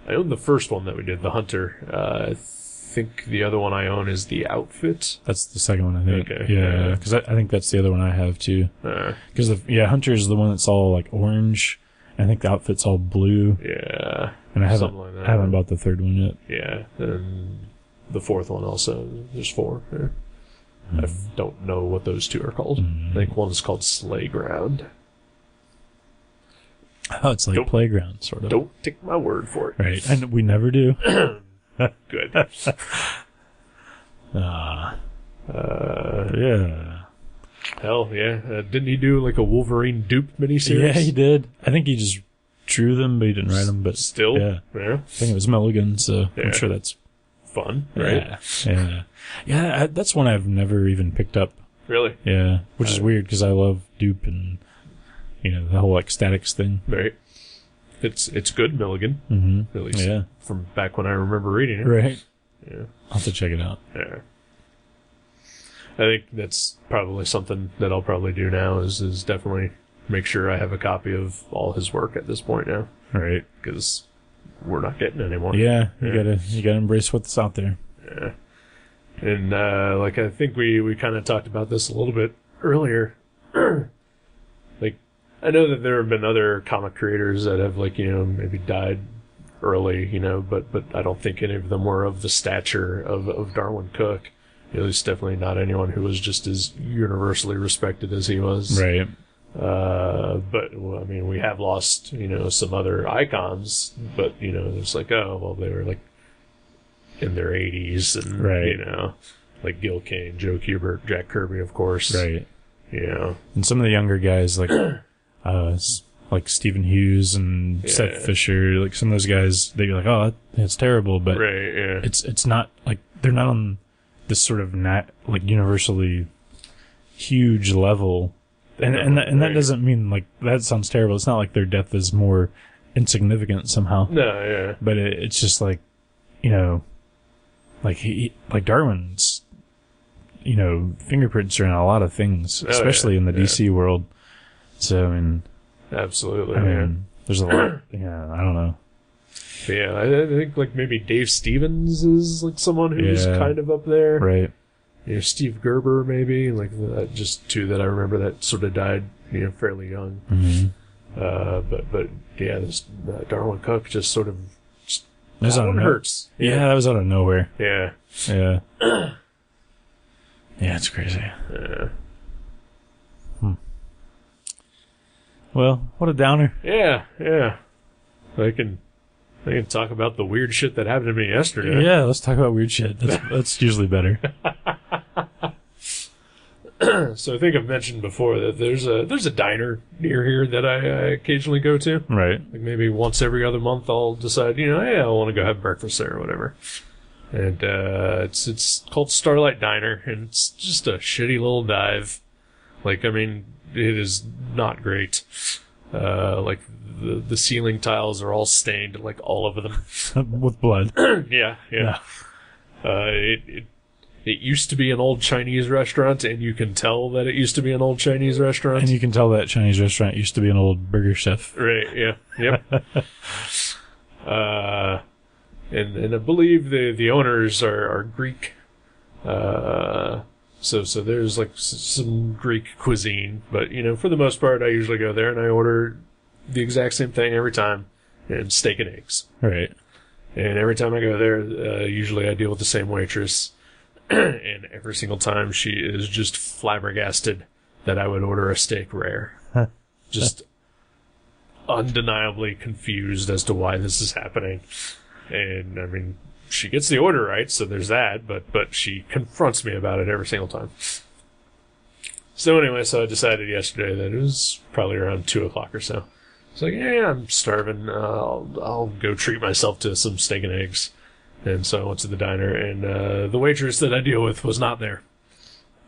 the first one that we did, The Hunter. I think the other one I own is The Outfit. That's the second one, I think. Okay. Yeah, because I think that's the other one I have too. Because Hunter is the one that's all like orange. I think The Outfit's all blue. Yeah. And I like haven't bought the third one yet. Yeah. And the fourth one also. There's 4. Yeah. I don't know what those 2 are called. I think one is called Slayground. Oh, it's like Playground, sort of. Don't take my word for it. Right. And we never do. Good. Yeah. Hell, yeah. Didn't he do like a Wolverine dupe miniseries? Yeah, he did. I think he just drew them, but he didn't write them. But still, yeah. I think it was Milligan, so I'm sure that's fun, right? Yeah. That's one I've never even picked up. Really? Yeah, which is weird because I love dupe and the whole like statics thing. Right. It's good, Milligan. Mm-hmm. At least from back when I remember reading it. Right. Yeah. I'll have to check it out. Yeah. I think that's probably something that I'll probably do now is definitely make sure I have a copy of all his work at this point now. Right. Because we're not getting any more. Yeah, you gotta embrace what's out there. Yeah. And like I think we kind of talked about this a little bit earlier. Like I know that there have been other comic creators that have maybe died early, but I don't think any of them were of the stature of Darwin Cook. At least definitely not anyone who was just as universally respected as he was. Right. But I mean, we have lost, some other icons, but it's like, oh, well, they were like in their 80s and, right. Like Gil Kane, Joe Kubert, Jack Kirby, of course. Right. And some of the younger guys, like, like Stephen Hughes and Seth Fisher, like some of those guys, they'd be like, "Oh, it's terrible," but it's not like they're not on this sort of like universally huge level, and that doesn't mean like that sounds terrible. It's not like their death is more insignificant somehow. No, but it's just like, you know, like Darwin's, you know, fingerprints are in a lot of things, especially in the DC world. So I mean, absolutely. I mean, there's a lot. Yeah, I don't know. Yeah, I think like maybe Dave Stevens is like someone who's kind of up there, right? You know, Steve Gerber maybe, like just two that I remember that sort of died, you know, fairly young. Mm-hmm. But yeah, this Darwin Cook just sort of that one hurts. Yeah, that was out of nowhere. Yeah. Yeah, it's crazy. Yeah. Well, what a downer. Yeah. I can talk about the weird shit that happened to me yesterday. Yeah, let's talk about weird shit. That's usually better. So I think I've mentioned before that there's a diner near here that I occasionally go to. Right. Like maybe once every other month I'll decide, you know, hey, I want to go have breakfast there or whatever. And it's called Starlight Diner, and it's just a shitty little dive. Like, I mean, it is not great. Like the ceiling tiles are all stained, like all over them with blood. Yeah. It used to be an old Chinese restaurant, and you can tell that it used to be an old Chinese restaurant. And you can tell that Chinese restaurant used to be an old burger chef. Right, yeah. Yep. And I believe the owners are Greek. So there's like some Greek cuisine, but you know, for the most part, I usually go there and I order the exact same thing every time, and steak and eggs. Right. And every time I go there, usually I deal with the same waitress. And every single time she is just flabbergasted that I would order a steak rare. Just undeniably confused as to why this is happening. And, I mean, she gets the order right, so there's that, but she confronts me about it every single time. So anyway, so I decided yesterday that it was probably around 2 o'clock or so. It's like, yeah, I'm starving. I'll go treat myself to some steak and eggs. And so I went to the diner, and the waitress that I deal with was not there.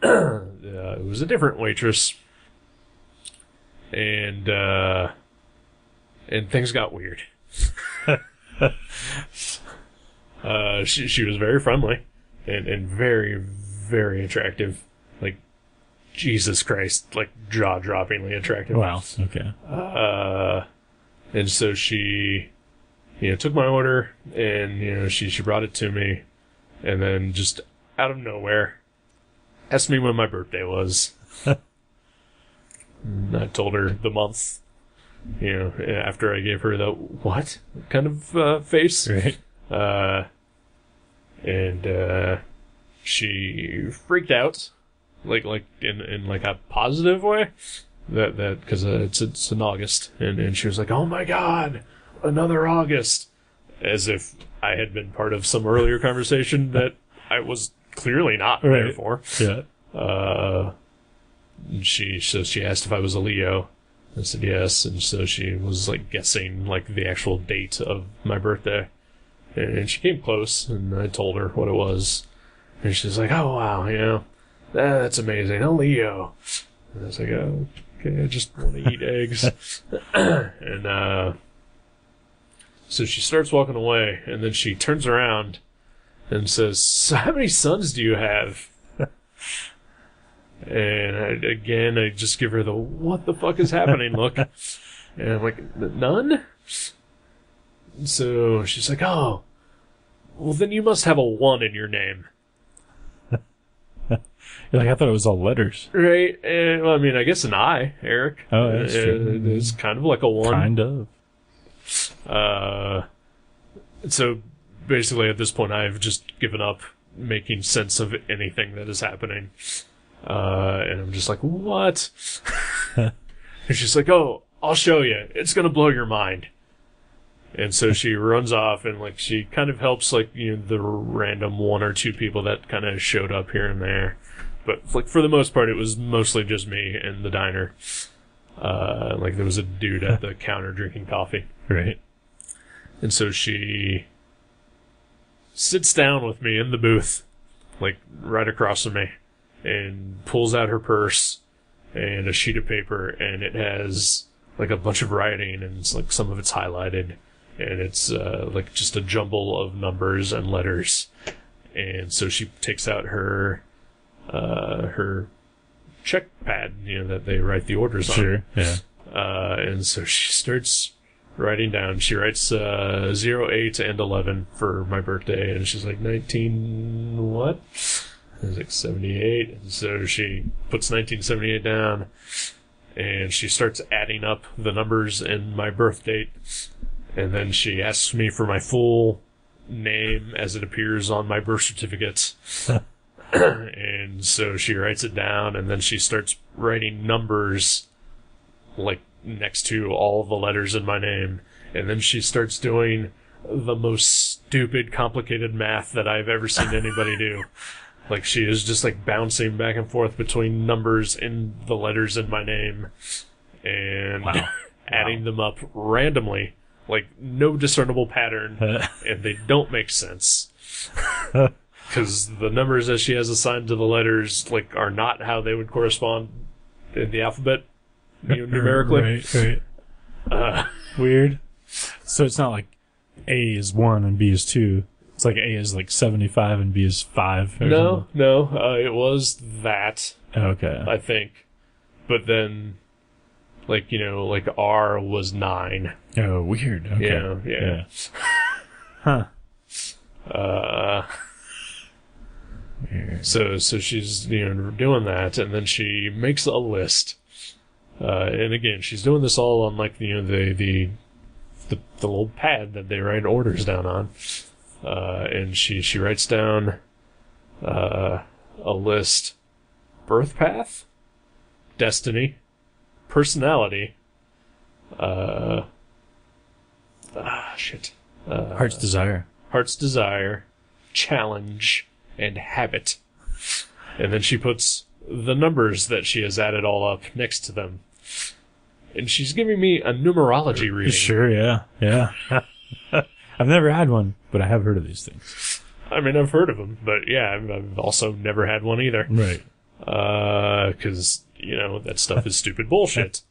It was a different waitress. And things got weird. She was very friendly and very, very attractive. Like, Jesus Christ, like jaw-droppingly attractive. Wow, okay. And so she, you know, took my order, and, you know, she brought it to me, and then just out of nowhere asked me when my birthday was. And I told her the month, you know, after I gave her the what kind of face. Right. And she freaked out, like in like a positive way, that because it's in August, and she was like, "Oh my God, another August," as if I had been part of some earlier conversation that I was clearly not there for. Yeah. She asked if I was a Leo. I said yes, and so she was like guessing like the actual date of my birthday. And she came close, and I told her what it was. And she's like, "Oh, wow, you know, that's amazing. A Leo." And I was like, "Oh, okay, I just want to eat eggs." And so she starts walking away, and then she turns around and says, "So how many sons do you have?" And I just give her the "what the fuck is happening" look. And I'm like, "None?" So she's like, "Oh, well then you must have a 1 in your name." You're like, I thought it was all letters. Right? Well, I mean, I guess an I, Eric. Oh, that's true. It's kind of like a 1. Kind of. So basically at this point I've just given up making sense of anything that is happening. And I'm just like, "What?" And she's like, "Oh, I'll show you. It's gonna blow your mind." And so she runs off, and like she kind of helps like, you know, the random 1 or 2 people that kind of showed up here and there. But like for the most part, it was mostly just me and the diner. Like there was a dude at the counter drinking coffee. Right. And so she sits down with me in the booth, like right across from me, and pulls out her purse and a sheet of paper, and it has like a bunch of writing, and it's like some of it's highlighted, and it's like just a jumble of numbers and letters. And so she takes out her check pad, that they write the orders on. Sure. Yeah. And so she starts writing down. She writes 0, 8, and 11 for my birthday, and she's like 19 what? I was like 78. And so she puts 1978 down, and she starts adding up the numbers in my birth date, and then she asks me for my full name as it appears on my birth certificate. And so she writes it down, and then she starts writing numbers like next to all the letters in my name, and then she starts doing the most stupid, complicated math that I've ever seen anybody do. Like, she is just like bouncing back and forth between numbers in the letters in my name and adding them up randomly, like no discernible pattern, and they don't make sense. Because the numbers that she has assigned to the letters like are not how they would correspond in the alphabet, numerically. Right. Weird. So it's not like A is 1 and B is 2. It's like A is like 75 and B is 5. No. It was that. Okay. I think. But then, like R was 9. Oh, weird. Okay. Yeah. Huh. Weird. So she's doing that, and then she makes a list. And again, she's doing this all on like the little pad that they write orders down on. And she writes down a list: birth path, destiny, personality, Heart's desire, challenge, and habit. And then she puts the numbers that she has added all up next to them. And she's giving me a numerology reading. Sure, yeah. I've never had one, but I have heard of these things. I mean, I've heard of them, but yeah, I've also never had one either. Right. Because, that stuff is stupid bullshit.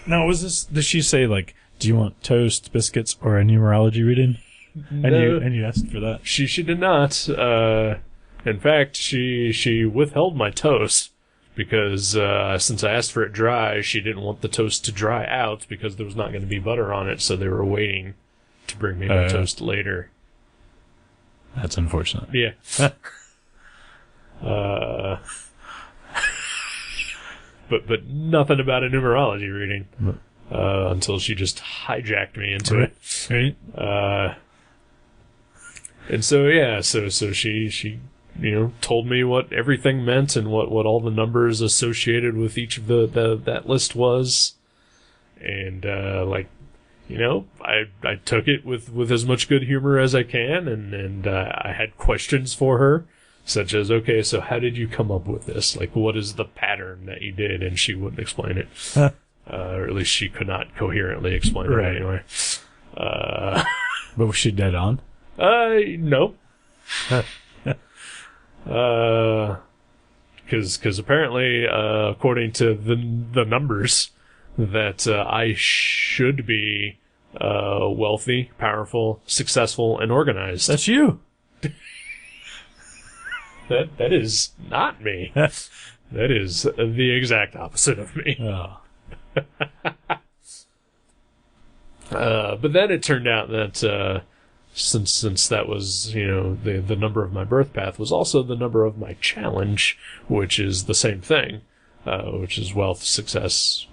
Now, did she say, like, do you want toast, biscuits, or a numerology reading? No. And you asked for that? She did not. In fact, she withheld my toast because since I asked for it dry, she didn't want the toast to dry out because there was not going to be butter on it, so they were waiting to bring me my toast later. That's unfortunate. Yeah. But nothing about a numerology reading until she just hijacked me into it. Right. And so she told me what everything meant and what all the numbers associated with each of that list was. And I took it with as much good humor as I can, and I had questions for her, such as, okay, so how did you come up with this? Like, what is the pattern that you did? And she wouldn't explain it. Or at least she could not coherently explain it anyway. But was she dead on? No. Because apparently, according to the numbers, that I should be wealthy, powerful, successful, and organized. That's you. That is not me. That is the exact opposite of me. Oh. But then it turned out that since that was the number of my birth path was also the number of my challenge, which is the same thing, which is wealth, success,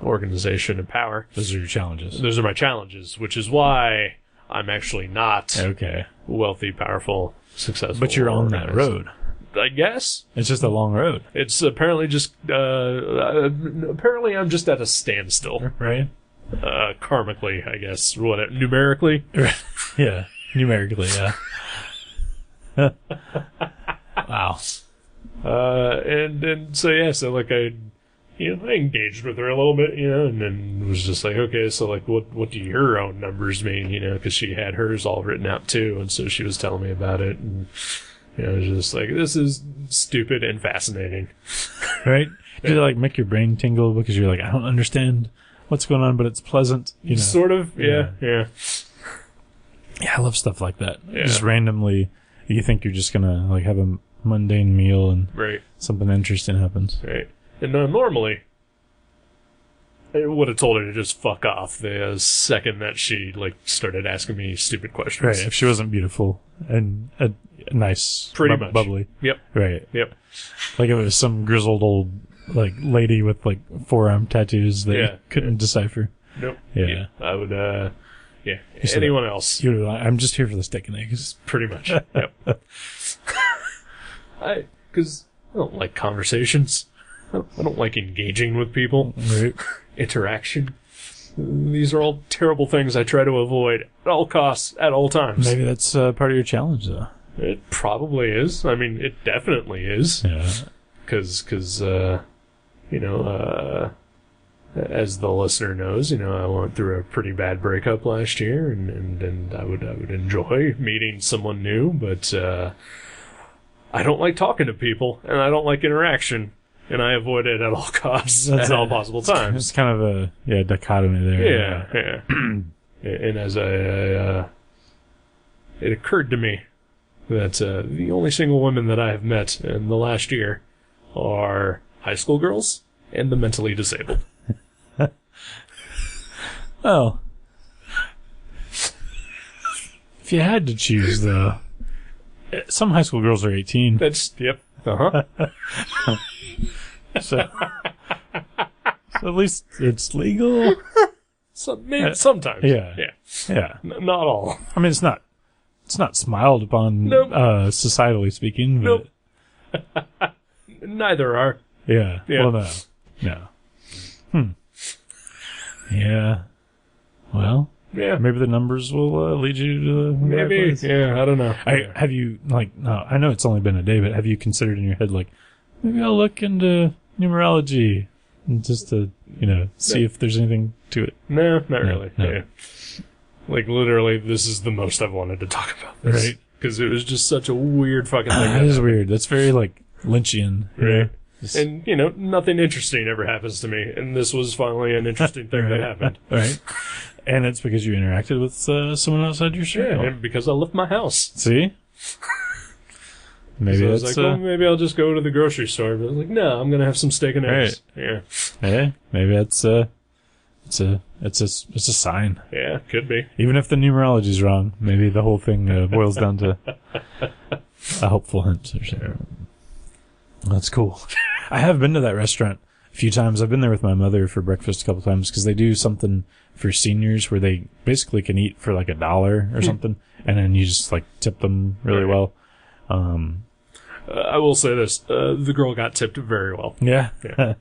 organization, and power. Those are your challenges. Those are my challenges, which is why I'm actually not wealthy, powerful, successful. But you're on that road. I guess. It's just a long road. It's apparently just, apparently I'm just at a standstill. Right? Karmically, I guess. What, numerically? Yeah. Numerically, yeah. Wow. And so yeah, so like I engaged with her a little bit, and then was just like, okay, so like, what do your own numbers mean, because she had hers all written out too, and so she was telling me about it, and it was just like, this is stupid and fascinating. Right? Did it like make your brain tingle because you're like, I don't understand what's going on, but it's pleasant, Sort of, yeah. Yeah, I love stuff like that. Yeah. Just randomly, you think you're just gonna like have a mundane meal and Right. something interesting happens. Right. And normally, I would have told her to just fuck off the second that she like started asking me stupid questions. Right. If she wasn't beautiful and nice, Pretty much. bubbly. Yep. Right. Yep. Like if it was some grizzled old like lady with like forearm tattoos that you couldn't decipher. Nope. Yeah. I would. Yeah. You said Anyone else? I'm just here for the steak and eggs. Pretty much. Yep. Because I don't like conversations. I don't like engaging with people. Right. Interaction. These are all terrible things I try to avoid at all costs, at all times. Maybe that's part of your challenge, though. It probably is. I mean, it definitely is. Yeah. Because as the listener knows, I went through a pretty bad breakup last year, and I would enjoy meeting someone new, but I don't like talking to people, and I don't like interaction, and I avoid it at all costs, at all possible times. It's kind of a dichotomy there. Yeah. And as it occurred to me that the only single women that I have met in the last year are high school girls and the mentally disabled. Well, if you had to choose, though, some high school girls are 18. Yep. Uh-huh. So at least it's legal. Maybe sometimes. Yeah. Not all. I mean, it's not smiled upon, Nope. Societally speaking, but Nope. Neither are. yeah. Yeah. Well, no. Yeah. Well, Yeah. maybe the numbers will lead you to the right Maybe. place. Yeah, I don't know. Have you no, I know it's only been a day, but have you considered in your head like maybe I'll look into numerology and just to see if there's anything to it? No, not really. No. Yeah. Like, literally, this is the most I've wanted to talk about this. Right. Because it was just such a weird fucking thing. That is weird. That's very like Lynchian. Right. Just- And, nothing interesting ever happens to me. And this was finally an interesting thing that happened. Right. And it's because you interacted with someone outside your circle. Yeah, and because I left my house. See? Maybe So I was that's like, well, maybe I'll just go to the grocery store. But I was like, no, I'm going to have some steak and eggs. Yeah. maybe that's it's a sign. Yeah, could be. Even if the numerology's wrong, maybe the whole thing boils down to a helpful hint or something. That's cool. I have been to that restaurant a few times. I've been there with my mother for breakfast a couple times because they do something for seniors where they basically can eat for like $1 or something, and then you just like tip them really well. I will say this: the girl got tipped very well. Yeah. Yeah.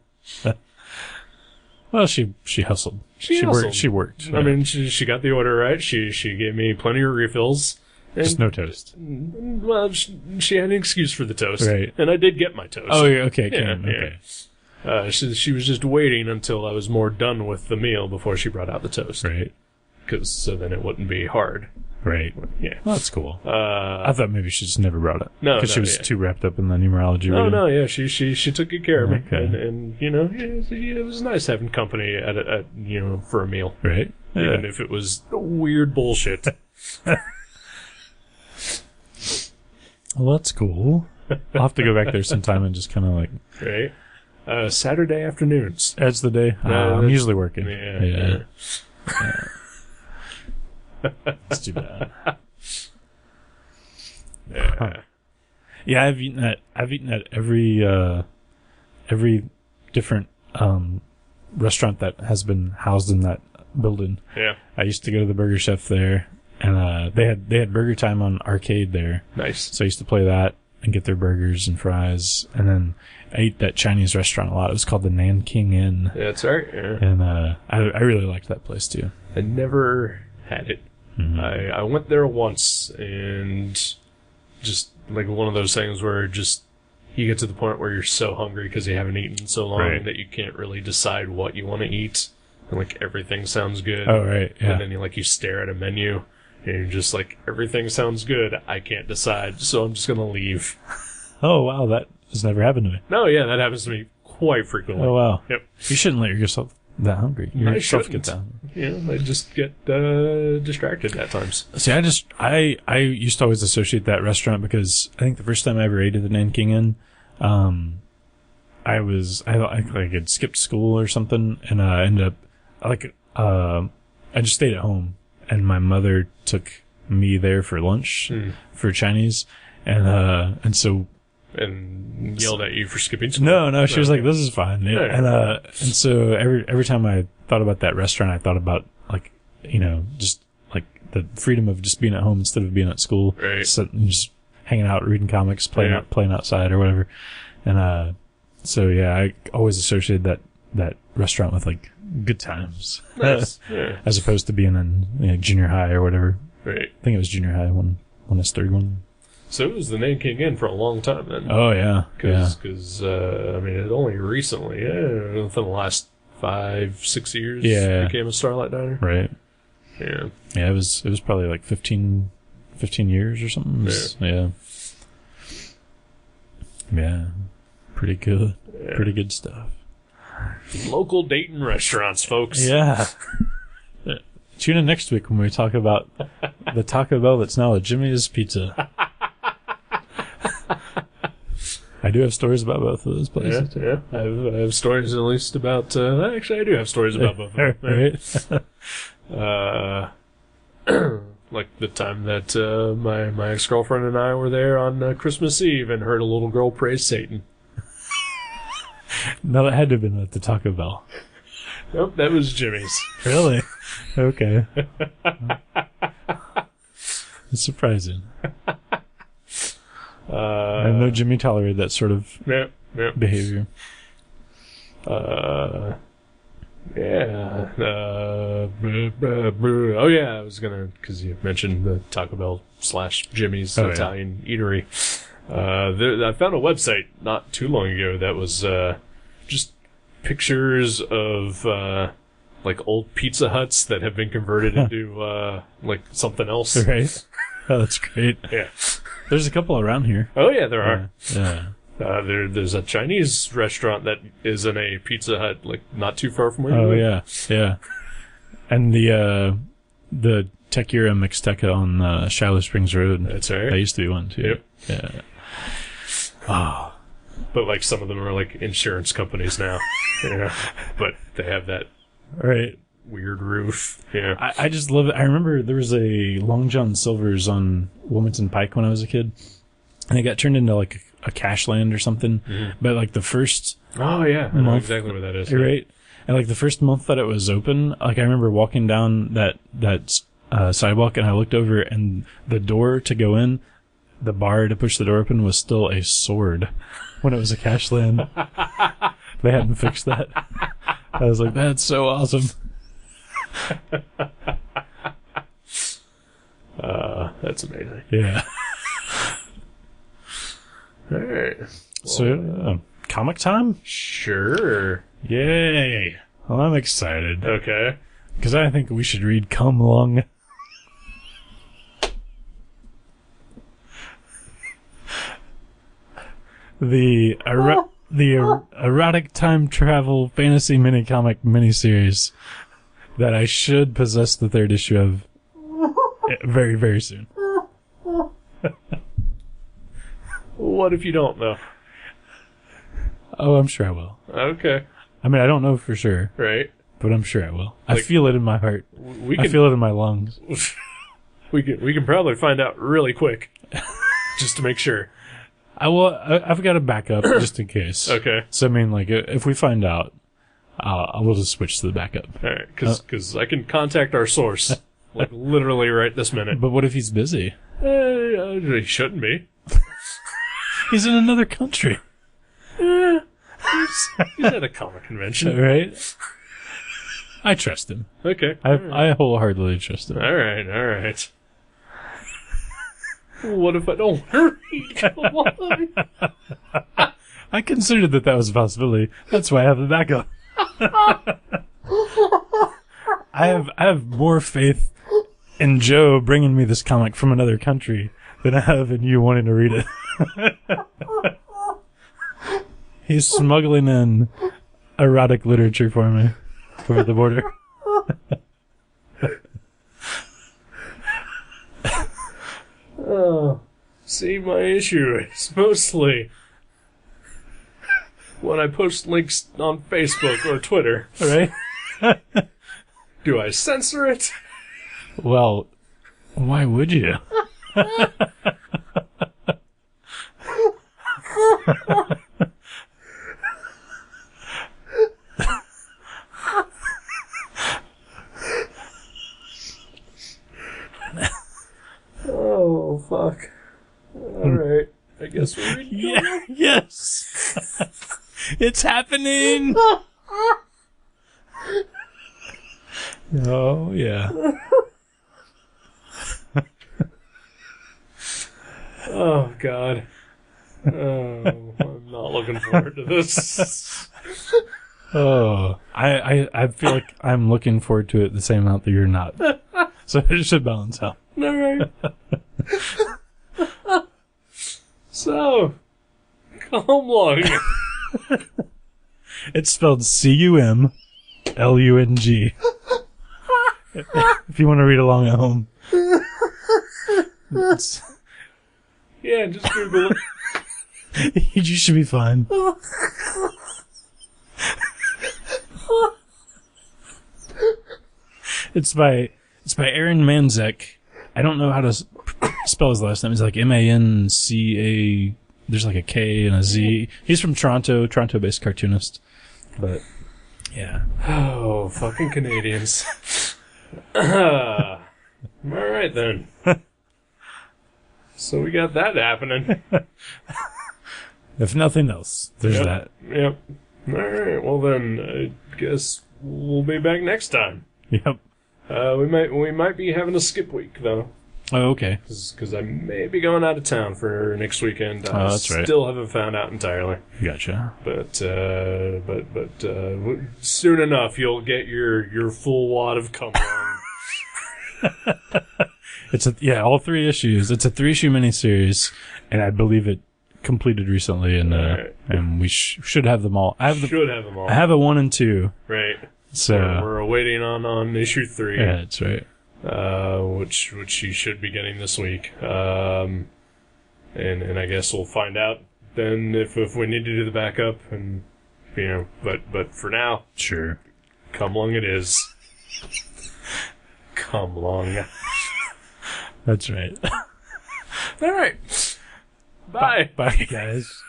Well, she hustled. She hustled. Worked. She worked. I mean, she got the order right. She gave me plenty of refills. And, just no toast. Well, she had an excuse for the toast, Right. And I did get my toast. Oh, yeah, okay. Yeah, Okay. She was just waiting until I was more done with the meal before she brought out the toast. Right. So then it wouldn't be hard. Right. Yeah. Well, that's cool. I thought maybe she just never brought it. No, because she was too wrapped up in the numerology. Oh reading. no, yeah, she took good care of me, Okay. and it was nice having company at for a meal, Right. Yeah. even if it was weird bullshit. Well, that's cool. I'll have to go back there sometime and just kind of like Right. Saturday afternoons. edge the day. I'm usually working. Yeah. Let's do that. Yeah. Huh. Yeah, I've eaten at every different restaurant that has been housed in that building. Yeah. I used to go to the Burger Chef there, and they had Burger Time on arcade there. Nice. So I used to play that and get their burgers and fries, and then I ate that Chinese restaurant a lot. It was called the Nanking Inn, That's right. Yeah. and I really liked that place too. I never had it. Mhm. I went there once, and just like one of those things where just you get to the point where you're so hungry because you haven't eaten so long Right. that you can't really decide what you want to eat. And, like, everything sounds good. Oh, right. Yeah. And then you stare at a menu and you're just like, everything sounds good. I can't decide, so I'm just going to leave. Oh, wow. That has never happened to me. No, yeah, that happens to me quite frequently. Oh, wow. Yep. You shouldn't let yourself that hungry. I Yourself shouldn't. get that hungry. Yeah, I just get distracted at times. See, I used to always associate that restaurant because I think the first time I ever ate at the Nanking Inn, I had skipped school or something, and ended up I just stayed at home, and my mother took me there for lunch for Chinese, and so. And yelled at you for skipping school. No, she was like, "This is fine." Yeah. And so every time I thought about that restaurant, I thought about just like the freedom of just being at home instead of being at school, right? Just hanging out, reading comics, playing outside or whatever. And so yeah, I always associated that restaurant with like good times, Nice. Yeah. as opposed to being in junior high or whatever. Right. I think it was junior high when I was 31. So it was the Nanking Inn for a long time then. Oh yeah, Because I mean, it only recently, within the last 5-6 years, became a Starlight Diner. Right. Yeah. Yeah, it was probably like 15 years or something. Yeah. Pretty good. Yeah. Pretty good stuff. Local Dayton restaurants, folks. Yeah. Tune in next week when we talk about the Taco Bell that's now a Jimmy's Pizza. I do have stories about both of those places. Yeah. I have stories at least about... actually, I do have stories about both of them. Right. Like the time that my ex-girlfriend and I were there on Christmas Eve and heard a little girl praise Satan. No, that had to have been at the Taco Bell. Nope, that was Jimmy's. Really? Okay. It's surprising. I know Jimmy tolerated that sort of behavior. Oh yeah, I was gonna, because you mentioned the Taco Bell / Jimmy's Italian eatery. I found a website not too long ago that was just pictures of like old Pizza Huts that have been converted into like something else. Right. Oh, that's great. Yeah. There's a couple around here. Oh yeah, there are. Yeah. There's a Chinese restaurant that is in a Pizza Hut, like not too far from where you Oh live. yeah. And the Tequila Mixteca on Shiloh Springs Road. That's right. That used to be one too. Yep. Yeah. Oh. But like some of them are like insurance companies now. But they have that Right. weird roof. Yeah. I just love it. I remember there was a Long John Silver's on Wilmington Pike when I was a kid, and it got turned into like a cash land or something. Mm-hmm. But like the first I know exactly what that is. Right. And like the first month that it was open, like I remember walking down that sidewalk, and I looked over, and the door to go in, the bar to push the door open, was still a sword when it was a cash land. They hadn't fixed that. I was like, that's so awesome. That's amazing. Yeah. All right. So, comic time? Sure. Yay. Well, I'm excited. Okay. Because I think we should read Come Lung. The erotic time travel fantasy mini-comic miniseries that I should possess the third issue of very, very soon. What if you don't, though? Oh, I'm sure I will. Okay. I mean, I don't know for sure, Right. but I'm sure I will. I feel it in my heart. I can feel it in my lungs. we can probably find out really quick, just to make sure. I've got a backup just in case. Okay. So I mean, like, if we find out, I will just switch to the backup. All right, because I can contact our source, like literally right this minute. But what if he's busy? He shouldn't be. He's in another country. He's at a comic convention, Right? I trust him. Okay. I wholeheartedly trust him. All right. What if I don't want to read? I considered that was a possibility. That's why I have the backup. I have more faith in Joe bringing me this comic from another country than I have in you wanting to read it. He's smuggling in erotic literature for me over the border. Oh, see, my issue is mostly when I post links on Facebook or Twitter. Right? Do I censor it? Well, why would you? Oh, fuck. Alright. I guess we're reading. Yeah, yes! It's happening! Oh, yeah. Oh, God. Oh, I'm not looking forward to this. Oh, I feel like I'm looking forward to it the same amount that you're not. So it should balance out. Alright. So, Comlung. It's spelled Cumlung. If you want to read along at home. Yeah, just Google it. You should be fine. It's by Aaron Manzek. I don't know how to spell his last name. It's like Manca. There's like a K and a Z. He's from Toronto-based cartoonist. But yeah. Oh, fucking Canadians. All right then. So we got that happening. If nothing else, there's that. Yep. All right. Well then, I guess we'll be back next time. Yep. We might be having a skip week though. Oh, okay. Because I may be going out of town for next weekend. Oh, that's right. Still haven't found out entirely. Gotcha. But soon enough you'll get your full wad of Comlung. All 3 issues. It's a 3-issue miniseries, and I believe it completed recently, and right. and we should have them all. Should have them all. I have a 1 and 2. Right. So we're awaiting on issue 3. Yeah, that's right. Which you should be getting this week. And I guess we'll find out then if we need to do the backup, and but for now, sure, Comlung it is. Comlung. That's right. All right. Bye. Bye, guys.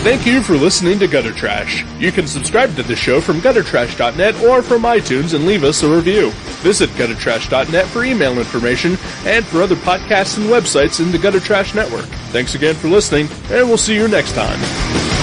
Thank you for listening to Gutter Trash. You can subscribe to the show from guttertrash.net or from iTunes and leave us a review. Visit guttertrash.net for email information and for other podcasts and websites in the Gutter Trash Network. Thanks again for listening, and we'll see you next time.